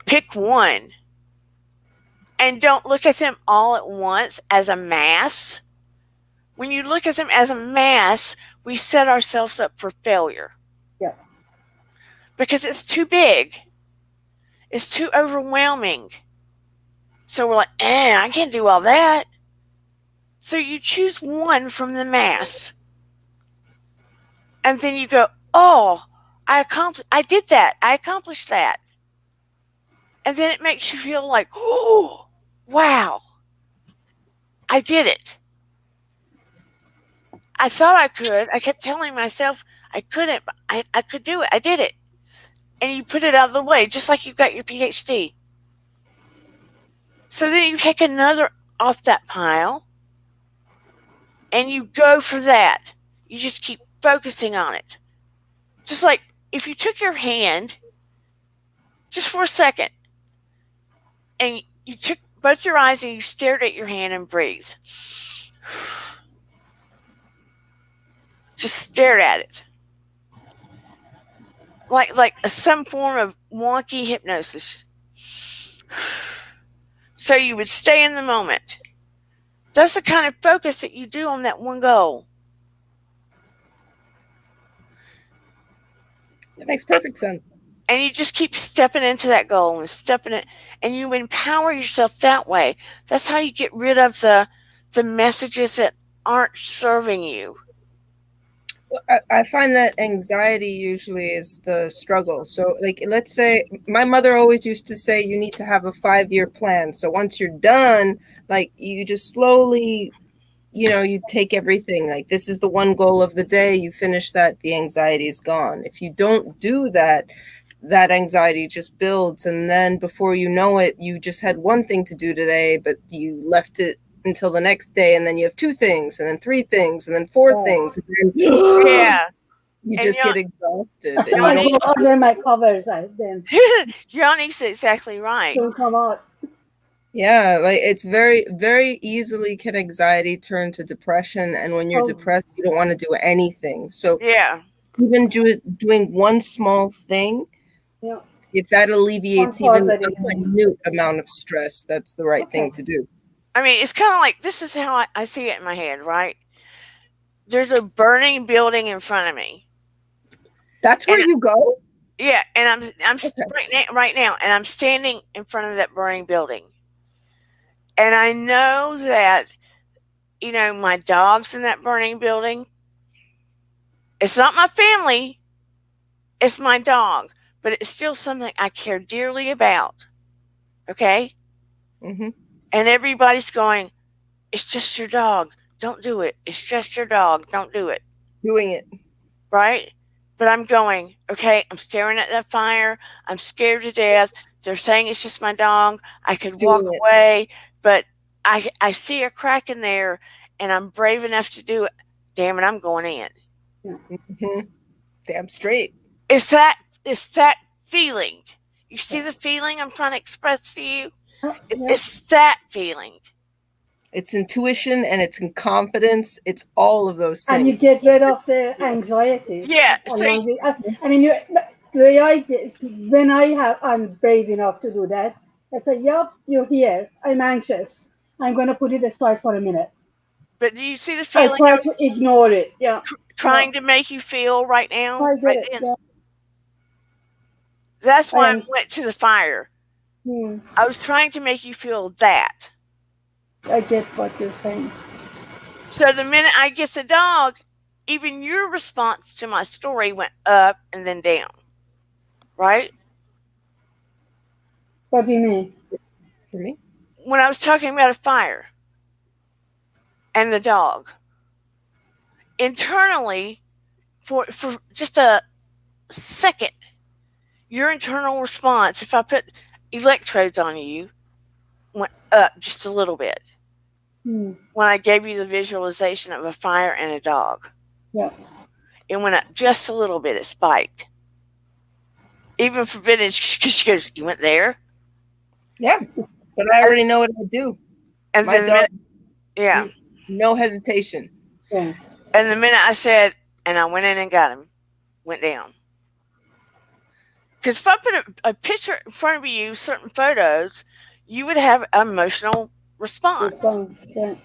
Pick one and don't look at them all at once as a mass. When you look at them as a mass, we set ourselves up for failure Yeah. because it's too big, it's too overwhelming. So we're like, I can't do all that. So you choose one from the mass, and then you go, oh, I did that, I accomplished that. And then it makes you feel like, oh, wow, I did it. I thought I could. I kept telling myself I couldn't, but I could do it. I did it. And you put it out of the way, just like you got your PhD. So then you take another off that pile and you go for that. You just keep focusing on it. Just like if you took your hand just for a second and you took both your eyes and you stared at your hand and breathed. Just stared at it. Like some form of wonky hypnosis. So you would stay in the moment. That's the kind of focus that you do on that one goal. That makes perfect sense. And you just keep stepping into that goal and stepping it, and you empower yourself that way. That's how you get rid of the messages that aren't serving you. I find that anxiety usually is the struggle. So, like, let's say my mother always used to say, you need to have a 5-year plan. So once you're done, like, you just slowly, you take everything. Like, this is the one goal of the day. You finish that, the anxiety is gone. If you don't do that, that anxiety just builds. And then before you know it, you just had one thing to do today, but you left it until the next day, and then you have 2 things, and then 3 things, and then 4 things, and then Yeah. you And just get exhausted, and you I don't. go under my covers. Then Yanni's exactly right. don't come out. Yeah, like it's very, very easily can anxiety turn to depression, and when you're depressed, you don't want to do anything. So Yeah. even doing one small thing, Yeah. if that alleviates One even positive a thing. minute amount of stress, that's the right thing to do. I mean, it's kind of like this is how I see it in my head, right? There's a burning building in front of me. That's where And you go? yeah, and I'm Okay. right now, and I'm standing in front of that burning building, and I know that my dog's in that burning building. It's not my family; it's my dog, but it's still something I care dearly about. Okay, Mm-hmm. and everybody's going, "It's just your dog. Don't do it. It's just your dog. Don't do it." Doing it. Right? But I'm going, okay, I'm staring at that fire. I'm scared to death. They're saying it's just my dog. I could walk Doing it. away, but I see a crack in there and I'm brave enough to do it. Damn it, I'm going in. Mm-hmm. Damn straight. It's that feeling. You see the feeling I'm trying to express to you? Yeah. It's that feeling. It's intuition and it's in confidence. It's all of those And you things. get rid of the anxiety. Yeah. So Along with, I mean, the way I did, when I'm brave enough to do that. I say, "Yep, you're here. I'm anxious. I'm going to put it aside for a minute." but do you see the I feeling try I'm to ignore it. Yeah. trying to make you feel right now? I get Right it. then. Yeah. That's I why I am. went to the fire. I was trying to make you feel that. I get what you're saying. So the minute I get the dog, even your response to my story went up and then down. Right? What do you mean? For me? When I was talking about a fire and the dog, internally, for just a second, your internal response, if I put electrodes on you, went up just a little bit. When I gave you the visualization of a fire and a dog. Yeah. It went up just a little bit. It spiked. Even for vintage, because she goes, "You went there?" Yeah. But I already know what I do. And My then, dog. yeah. No hesitation. Yeah. And the minute I said, and I went in and got him, went down. Because if I put a picture in front of you, certain photos, you would have an emotional response. Response. Yeah.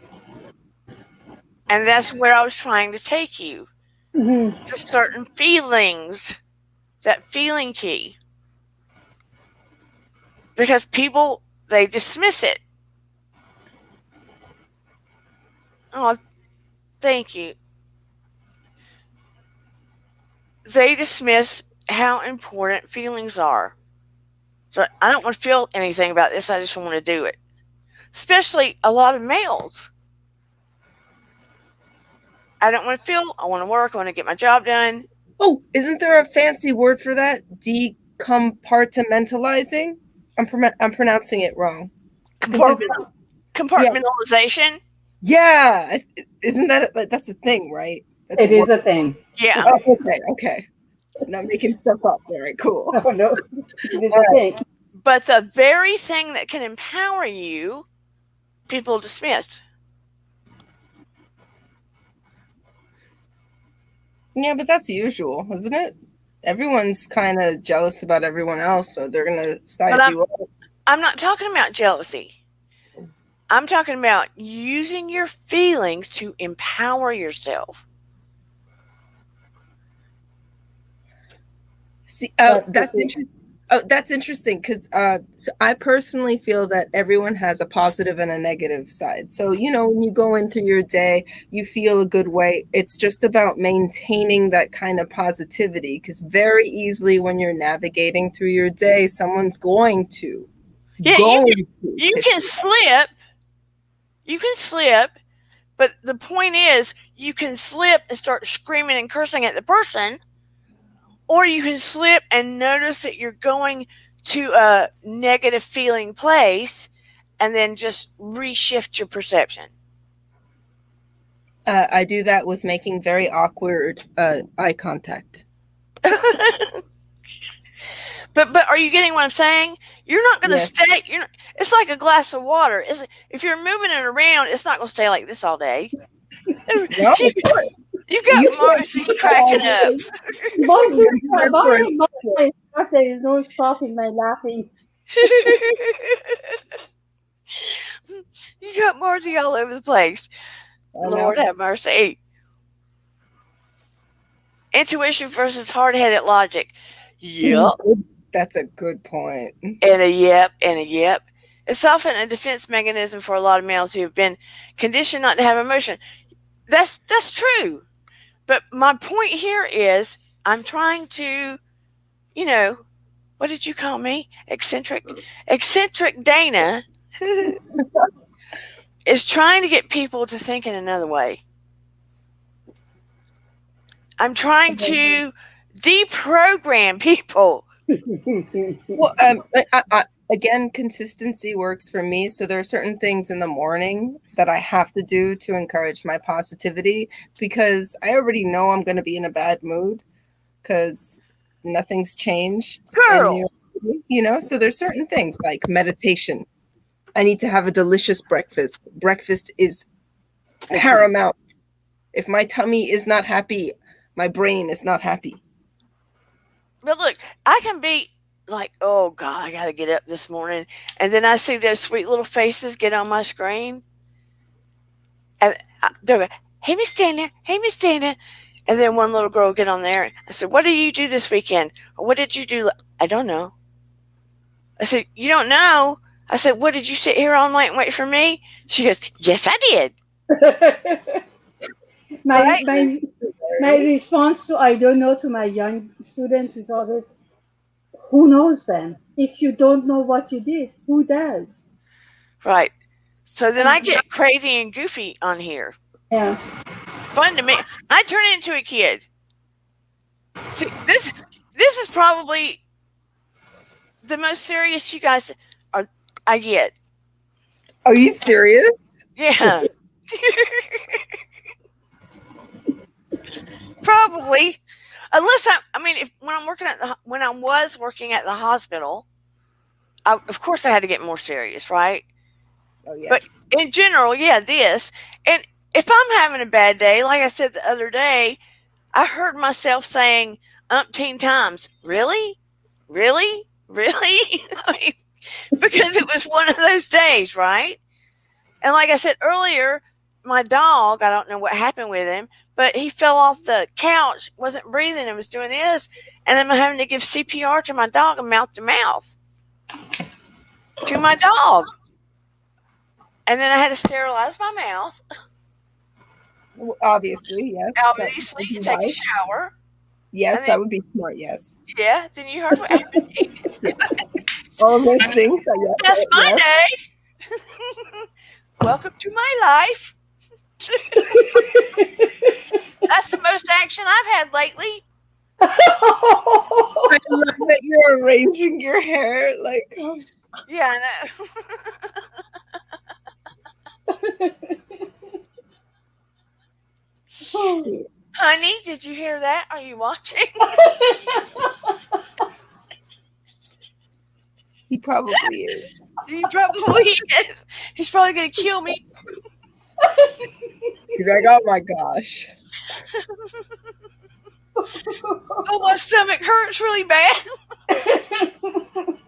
And that's where I was trying to take you, Hmm. to certain feelings, that feeling key. Because people, they dismiss it. Oh, thank you. They dismiss how important feelings are. So I don't want to feel anything about this. I just want to do it. Especially a lot of males. I don't want to feel. I want to work. I want to get my job done. Oh, isn't there a fancy word for that? Decompartmentalizing? I'm pronouncing it wrong. Isn't there? Yeah. Compartmentalization. Yeah. Isn't that that's a thing, right? That's a It word. is a thing. Yeah. Oh, okay, okay. Not making stuff up. All right, cool. Oh no, it is All a right. thing. But the very thing that can empower you, people dismiss. Yeah, but that's usual, isn't it? Everyone's kind of jealous about everyone else, so they're gonna But size you up. I'm not talking about jealousy. I'm talking about using your feelings to empower yourself. See, That's the that's thing. interesting. Oh, that's interesting because so I personally feel that everyone has a positive and a negative side. So, when you go in through your day, you feel a good way. It's just about maintaining that kind of positivity because very easily when you're navigating through your day, someone's Yeah, going to you piss can you off. slip. You can slip, but the point is, you can slip and start screaming and cursing at the person, or you can slip and notice that you're going to a negative feeling place and then just reshift your perception. I do that with making very awkward eye contact. But are you getting what I'm saying? You're not going to Yes. stay. You're not, it's like a glass of water. If you're moving it around, it's not going to stay like this all day. No, of course. You've You got can't Marcy do that cracking all up. day. Once You're here for an hour. there is no stopping my laughing. You got Marcy all over the place. I know. Lord have mercy. Intuition versus hard headed logic. Yep. That's a good point. And a yep and a yep. It's often a defense mechanism for a lot of males who have been conditioned not to have emotion. That's true. But my point here is I'm trying to, what did you call me? Eccentric. Eccentric Dana is trying to get people to think in another way. I'm trying to deprogram people. Well, again, consistency works for me. So there are certain things in the morning that I have to do to encourage my positivity because I already know I'm going to be in a bad mood because nothing's changed in Girl. So there's certain things like meditation. I need to have a delicious breakfast. Breakfast is paramount. If my tummy is not happy, my brain is not happy. But look, I can be like, oh God, I got to get up this morning. And then I see those sweet little faces get on my screen. And they're going, hey, Miss Dana, hey, Miss Dana. And then one little girl get on there. I said, what did you do this weekend? Or what did you do? I don't know. I said, you don't know? I said, what, did you sit here all night and wait for me? She goes, yes, I did. my, Right? my response to I don't know to my young students is always, who knows then? If you don't know what you did, who does? Right. So then I get crazy and goofy on here. Yeah. It's fun to me. I turn into a kid. See, this is probably the most serious you guys I get. Are you serious? Yeah. Probably. Unless I mean, when I was working at the hospital, of course I had to get more serious, right? Oh yes. But in general, yeah, this and if I'm having a bad day, like I said the other day, I heard myself saying umpteen times, really? Really? Really? I mean, because it was one of those days, right? And like I said earlier, my dog, I don't know what happened with him, but he fell off the couch, wasn't breathing, and was doing this. And I'm having to give CPR to my dog and mouth to mouth to my dog. And then I had to sterilize my mouth, Obviously, yes. obviously, and take a shower. Yes, then, that would be smart, yes. Yeah, then you heard what happened. All those things. That's my day. Welcome to my life. That's the most action I've had lately. I love that you're arranging your hair. Like, yeah, I know. Honey, did you hear that? Are you watching? He probably is. He probably is. He's probably going to kill me. He's like, oh my gosh. Oh, my stomach hurts really bad.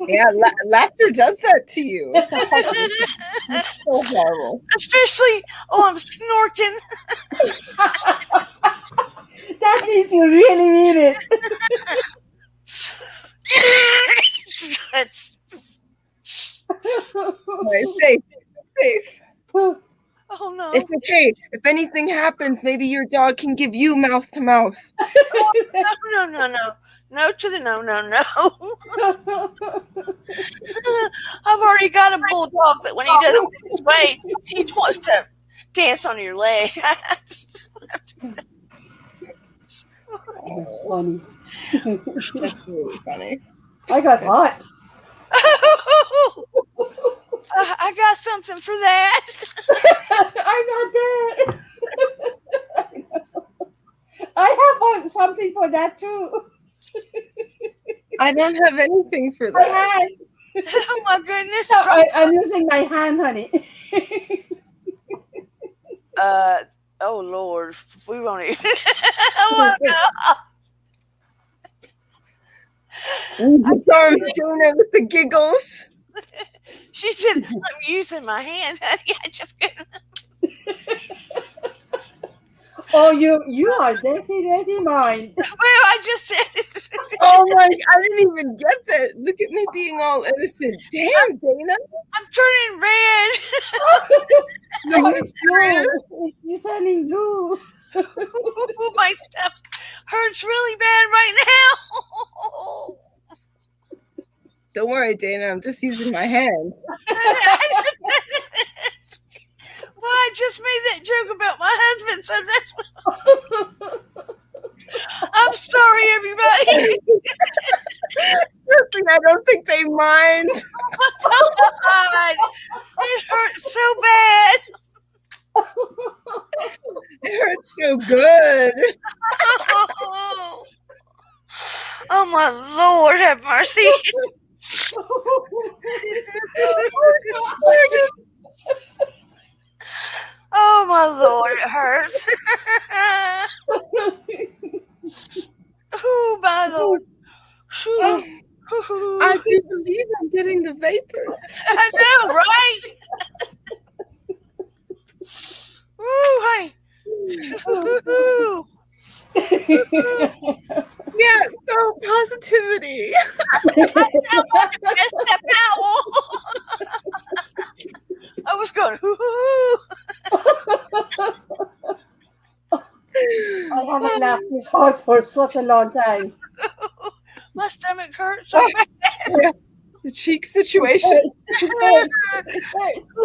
Yeah, laughter does that to you. It's so horrible. Especially, I'm snorking. That means you really mean it. It's safe. Oh no. It's okay. If anything happens, maybe your dog can give you mouth to mouth. No. No to the no. I've already got a bulldog that when he does it his way, he wants to dance on your leg. That's funny. That's really funny. I got hot. I got something for that. I got that. I have something for that too. I don't have anything for that. Oh my goodness. So I'm using my hand, honey. Oh Lord, we won't even. Oh no. I'm doing it with the giggles. She said, "I'm using my hand, honey. I just couldn't." Oh, you are dirty mind. Well, I just said it. Oh my! I didn't even get that. Look at me being all innocent. Damn, Dana. I'm turning red. No, it's blue. It's turning blue. Ooh, my stomach hurts really bad right now. Don't worry, Dana. I'm just using my hand. Well, I just made that joke about my husband, so that's what... I'm sorry, everybody. I don't think they mind. Oh, God. It hurts so bad. It hurts so good. Oh, my Lord, have mercy. Oh, my Lord, it hurts. Oh, my Lord. I do believe I'm getting the vapors. I know, right? Ooh, honey. Ooh. Yeah, so positivity. I was going, I haven't laughed this hard for such a long time. my stomach hurts so bad. Yeah, the cheek situation. It hurts.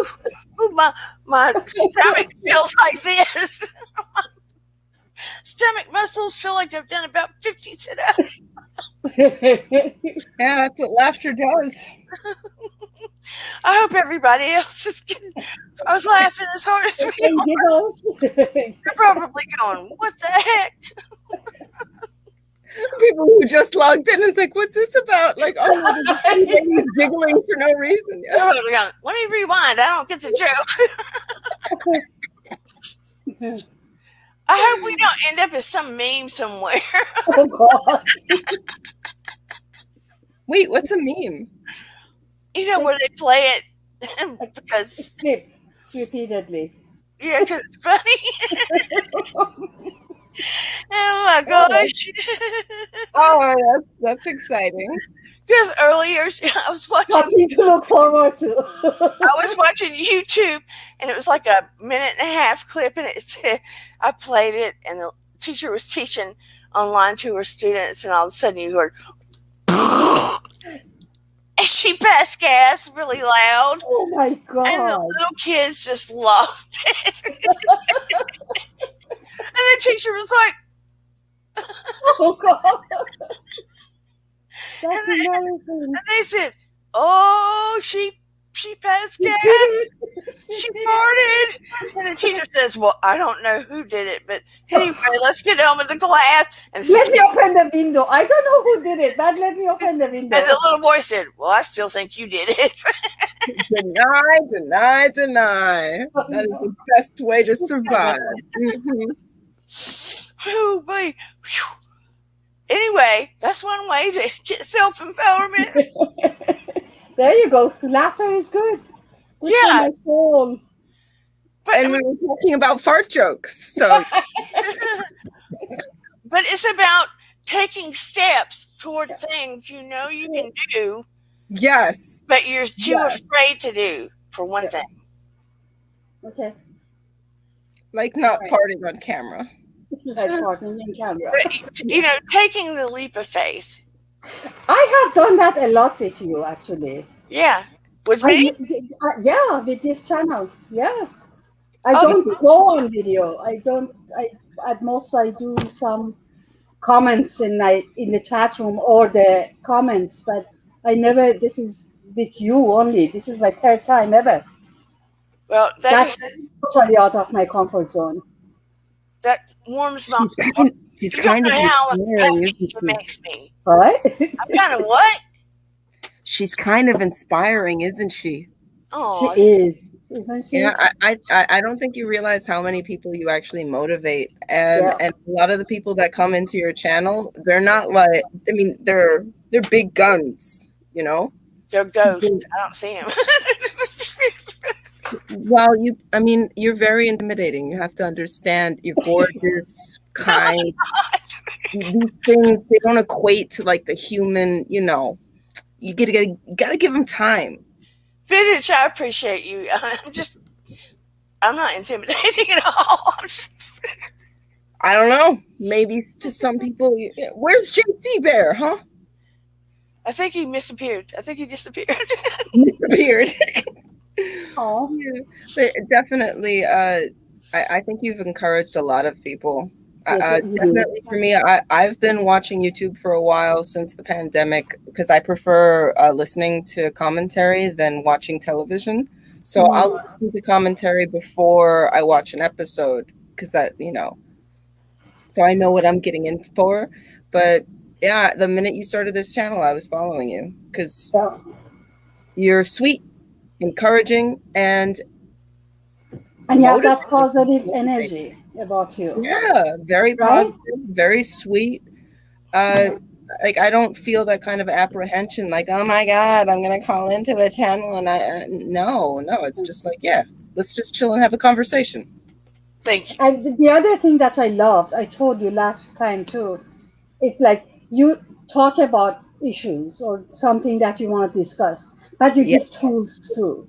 Ooh, my stomach feels like this. Stomach muscles feel like I've done about 50 sit-ups. Yeah, that's what laughter does. I hope everybody else is getting... I was laughing as hard as we are. You're probably going, what the heck? People who just logged in is like, what's this about? Like, oh no, there's ladies giggling for no reason. Yeah. Let me rewind. I don't get the joke. I hope we don't end up as some meme somewhere. Oh God. Wait, what's a meme? You know, where they play it because, Clip repeatedly. yeah, because it's funny. Oh my Oh, gosh. Oh, that's exciting. Because earlier I was watching something to look forward to. YouTube, and it was like a minute and a half clip, and it said, I played it, and the teacher was teaching online to her students, and all of a sudden you heard, and she passed gas really loud, Oh my and the God. little kids just lost it. And the teacher was like, Oh God. and That's embarrassing. they said, "Oh, she passed She gas. did it. She She did farted." And the teacher says, "Well, I don't know who did it, but anyway, let's get on with the class." And Let me open the window. I don't know who did it, but let me open the window. the little boy said, "Well, I still think you did it." Deny, deny, deny. That is the best way to survive. Oh boy. Whew. Anyway, that's one way to get self-empowerment. There you go. Laughter is good. Good for Yeah, my soul. but And we were talking about fart jokes. So but it's about taking steps toward things you know you can do, yes. but you're too Yes. afraid to do, for one Yeah. thing. Okay. Like not Right. farting on camera. Like talking in camera. You know, taking the leap of faith. I have done that a lot with you, actually. Yeah. With I, me? yeah, with this channel. Yeah. I Oh, don't go on video. I don't. I at most I do some comments in the chat room or the comments, but I never. This is with you only. This is my third time ever. well, That's totally out of my comfort zone. that warms my. She's You don't kind of know how inspiring, happy isn't it she? makes me. Right? I'm kind of what? She's kind of inspiring, isn't she? She Oh, is, isn't she? Yeah, I don't think you realize how many people you actually motivate, and Yeah. a lot of the people that come into your channel, they're not like, I mean, they're big guns, you know. they're ghosts. I don't see them. Well, I mean, you're very intimidating. You have to understand. You're gorgeous, kind. These things, they don't equate to like the human. You know, you gotta give them time. Vintage, I appreciate you. I'm not intimidating at all. I don't know. Maybe to some people, where's JC Bear, huh? I think he disappeared. I think he disappeared. Disappeared. Oh, Yeah, but definitely, I think you've encouraged a lot of people. yeah, you do. Definitely for me, I've been watching YouTube for a while since the pandemic because I prefer listening to commentary than watching television. So I'll listen to commentary before I watch an episode because that, so I know what I'm getting in for. But yeah, the minute you started this channel, I was following you because Yeah. you're sweet, encouraging, and And you have that motivating. positive energy about you, Yeah, very right? positive, very sweet. Like I don't feel that kind of apprehension, like, oh my God, I'm gonna call into a channel and no, it's just like, yeah, let's just chill and have a conversation. Thank you. And the other thing that I loved, I told you last time too, it's like you talk about issues or something that you want to discuss, but you Yeah. give tools too.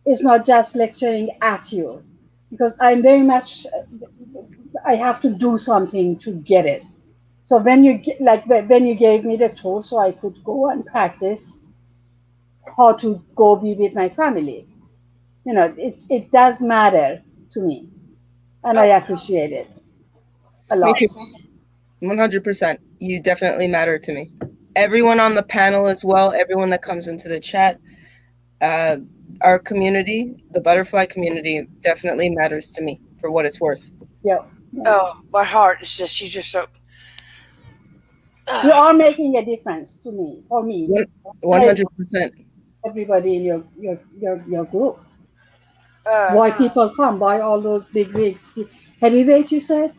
It's not just lecturing at you, because I'm very much, I have to do something to get it. So when you gave me the tool, so I could go and practice how to go be with my family. It does matter to me, and I Oh, appreciate it a Me lot. too. 100%. You definitely matter to me. Everyone on the panel as well, everyone that comes into the chat, our community, the butterfly community, definitely matters to me for what it's worth. Yeah. oh, my heart is just, you just so. You are making a difference to me, for me, 100%. everybody in your group. Uh, Why people come? Why all those big wigs? Heavyweight, you said?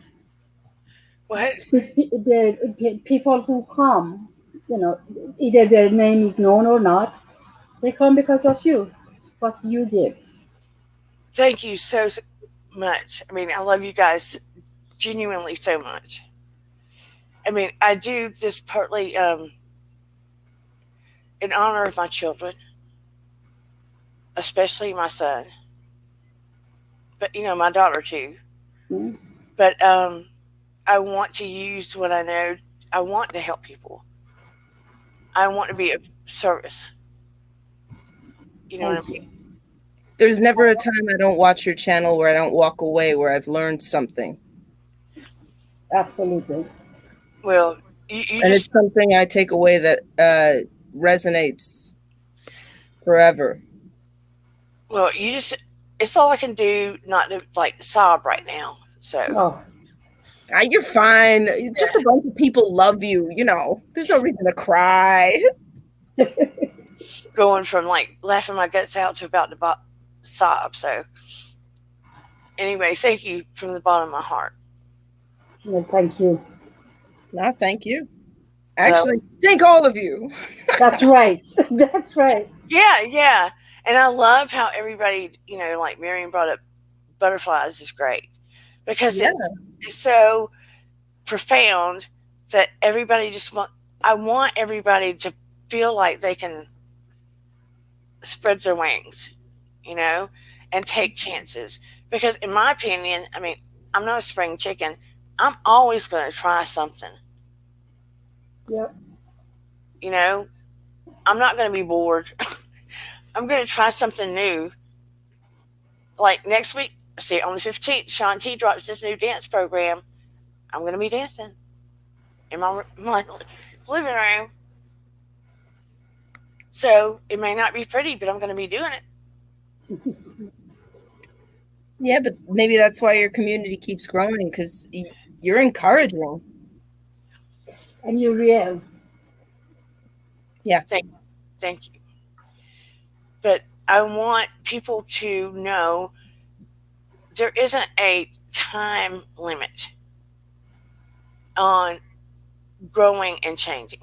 what? The people who come, you know, either their name is known or not, they come because of you, what you give. Thank you so much. I mean, I love you guys genuinely so much. I mean, I do this partly in honor of my children, especially my son, but my daughter too. Mm, But I want to use what I know. I want to help people. I want to be of service. You know what I thank you. mean? There's never a time I don't watch your channel where I don't walk away where I've learned something. Absolutely. Well, you And it's just something I take away that resonates forever. you just it's all I can do not to like sob right now. So Oh, Ah, you're fine. Just a bunch of people love you. There's no reason to cry. going from like laughing my guts out to about to sob. So anyway, thank you from the bottom of my heart. well, thank you. No, thank you. Uh, Actually, thank all of you. That's right. That's right. yeah, yeah, and I love how everybody like Miriam brought up butterflies is great because Yeah. it's so profound that everybody just I want everybody to feel like they can spread their wings, you know, and take chances. Because in my opinion, I mean, I'm not a spring chicken. I'm always going to try something. Yep. You know, I'm not going to be bored. I'm going to try something new. Like next week, see, on the 15th, Sean T drops this new dance program. I'm going to be dancing in my living room. So it may not be pretty, but I'm going to be doing it. Yeah, but maybe that's why your community keeps growing because you're encouraging. And you're real. Yeah. Thank you. But I want people to know there isn't a time limit on growing and changing.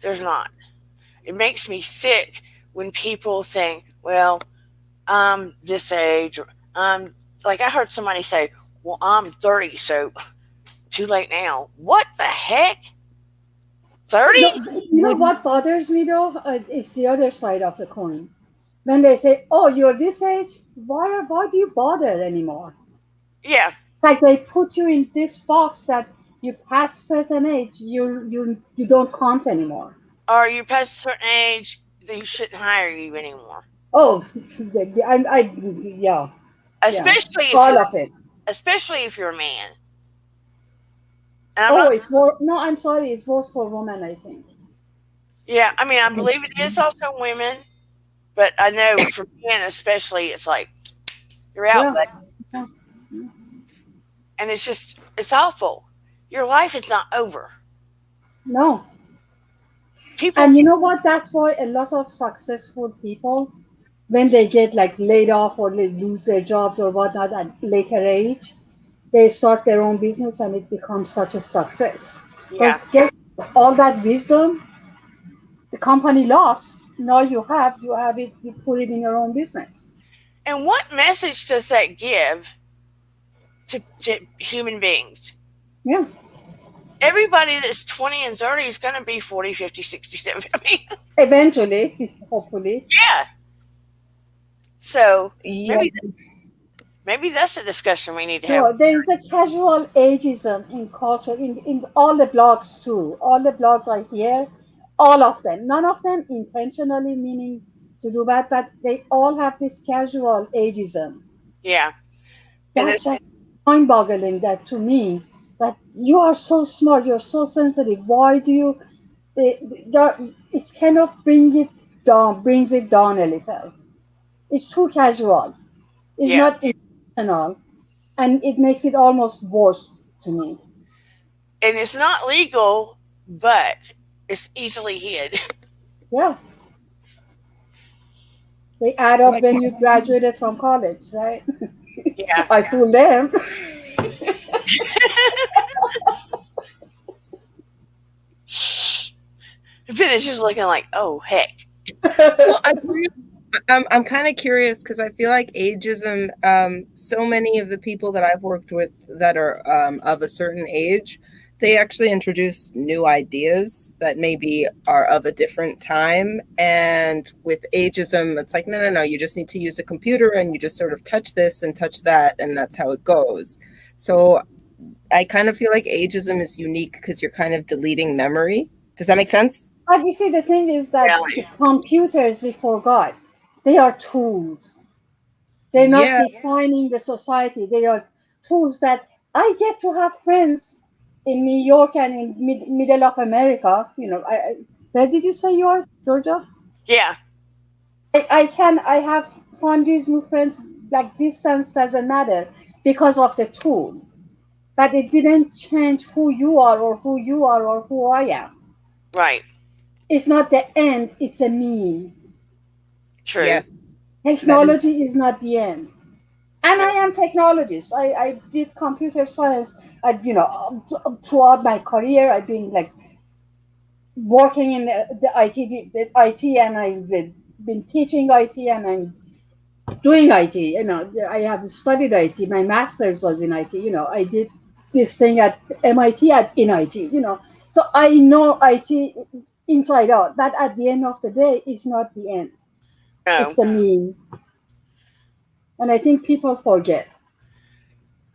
There's not. It makes me sick when people think, well, I'm this age, or I'm like I heard somebody say, well, I'm 30, so too late now. What the heck? No, 30? you know Wouldn't what bothers me though? It's the other side of the coin. When they say, "Oh, you're this age," why do you bother anymore? Yeah. Like they put you in this box that you pass certain age, you don't count anymore. Or you past a certain age, they shouldn't hire you anymore. Oh, yeah, yeah, Especially if all you're of it. especially if you're a man. And I'm Oh, not. it's more. No, I'm sorry, it's worse for women, I think. Yeah, I mean, I I think. believe it is also women, but I know for men especially, it's like you're out, Yeah, but yeah, and it's awful. Your life is not over. no. People, And you know what? That's why a lot of successful people, when they get like laid off or they lose their jobs or whatnot at later age, they start their own business and it becomes such a success. yeah. Because guess what? All that wisdom the company lost. Now you have it, you put it in your own business. And what message does that give to human beings? Yeah, Everybody that's 20 and 30 is going to be 40, 50, 60, 70. I mean, eventually, hopefully. yeah. So yeah. maybe that's a discussion we need to have. No, there is a casual ageism in culture, in all the blogs too. All the blogs I hear, all of them, none of them intentionally meaning to do bad, but they all have this casual ageism. Yeah. And That's it's, just mind-boggling. That to me, that you are so smart, you're so sensitive. Why do you? It's kind of brings it down a little. It's too casual. It's yeah. not intentional, and it makes it almost worse to me. And it's not legal, but it's easily hid. Yeah, They add up Like, when you graduated from college, right? Yeah. I fool them. Finn is just looking like, oh heck. well, I'm kind of curious because I feel like ageism, so many of the people that I've worked with that are of a certain age, they actually introduce new ideas that maybe are of a different time. And with ageism, it's like, no, no, no, you just need to use a computer and you just sort of touch this and touch that, and that's how it goes. So I kind of feel like ageism is unique because you're kind of deleting memory. Does that make sense? But you see, the thing is that the Really. computers, we forgot, they are tools. They're not Yeah. defining the society. They are tools that I get to have friends in New York and in middle of America. Where did you say you are, Georgia? Yeah. I have found these new friends, like distance doesn't matter because of the tool. But it didn't change who you are or who you are or who I am. Right. It's not the end, it's a mean. True. Yes, that is. Technology is not the end. And No. I am technologist. I did computer science. Throughout my career, I've been like working in the IT, and I've been teaching IT, and I'm doing IT. I have studied IT. My master's was in IT. I did this thing at MIT in IT. So I know IT inside out. But at the end of the day, it's not the end. It's No. the mean, and I think people forget.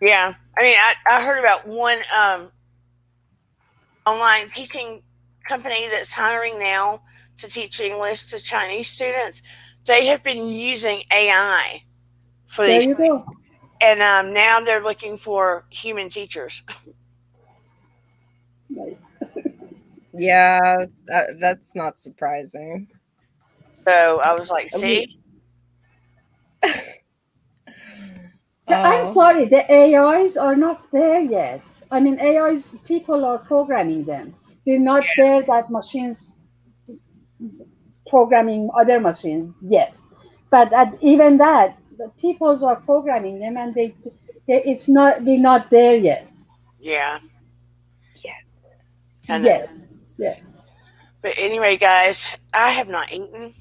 Yeah. I mean, I heard about one online teaching company that's hiring now to teach English to Chinese students. They have been using AI for There these, you go. and now they're looking for human teachers. Nice. Yeah, that's not surprising. So I was like, We, see, I'm oh, sorry, the AIs are not there yet. I mean, AIs, people are programming them. They're not there that machines programming other machines yet. But even that, the peoples are programming them, and it's not, they're not there yet. yeah, yeah. I know. Yet. Yet. But anyway, guys, I have not eaten.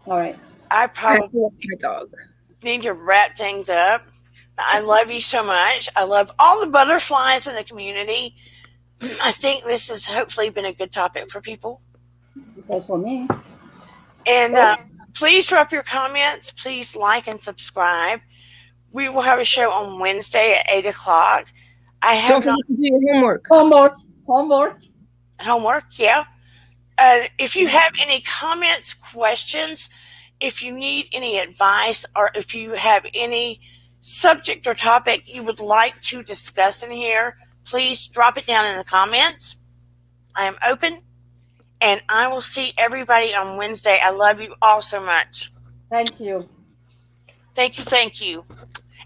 All right. I I have probably to walk my dog. need to wrap things up. I love you so much. I love all the butterflies in the community. I think this has hopefully been a good topic for people. That's for me. And Oh, please drop your comments. Please like and subscribe. We will have a show on Wednesday at 8 o'clock. I Don't have not forget to do your homework. homework. Homework. homework, yeah. If you have any comments, questions, if you need any advice, or if you have any subject or topic you would like to discuss in here, please drop it down in the comments. I am open, and I will see everybody on Wednesday. I love you all so much. Thank you. Thank you, thank you.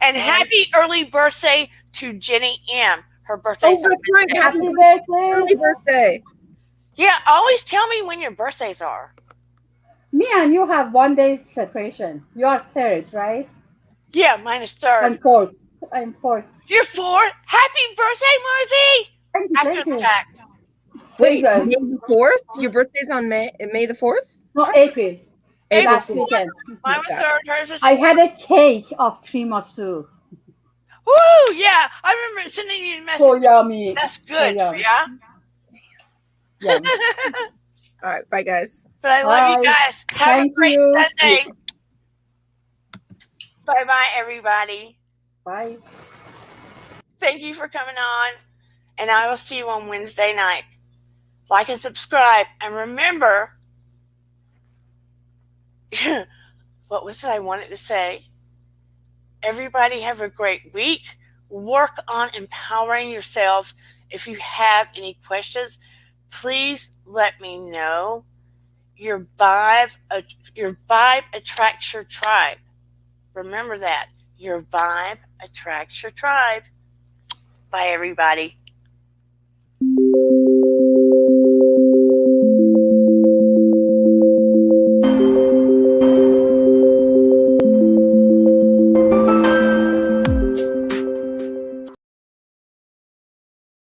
And Bye. happy early birthday to Jenny M. Her birthday's Oh, on that's right. Wednesday. Happy Happy birthday. early birthday. Yeah, always tell me when your birthdays are. Me and you have 1 day separation. You are third, right? Yeah, mine is I'm third. fourth. I'm fourth. You're fourth. Happy birthday, Marzi! Thank you. After Thank the you. fact. Thank Wait, you. May the 4th? Your birthday's on May the 4th? No, April. April April Last 4th. 4th. weekend. Mine was Got third. Hers was I fourth. had a cake of tiramisu. Woo! Yeah, I remember sending you a So message. yummy. That's So good for yum. ya. Yum. All right, bye guys. But I love you Bye. guys. Have a Thank great you. Sunday. Bye bye, everybody. Bye. Thank you for coming on. And I will see you on Wednesday night. Like and subscribe. And remember, what was it I wanted to say? Everybody have a great week. Work on empowering yourself. If you have any questions, please let me know. Your vibe, your vibe attracts your tribe. Remember that. Your vibe attracts your tribe. Bye, everybody.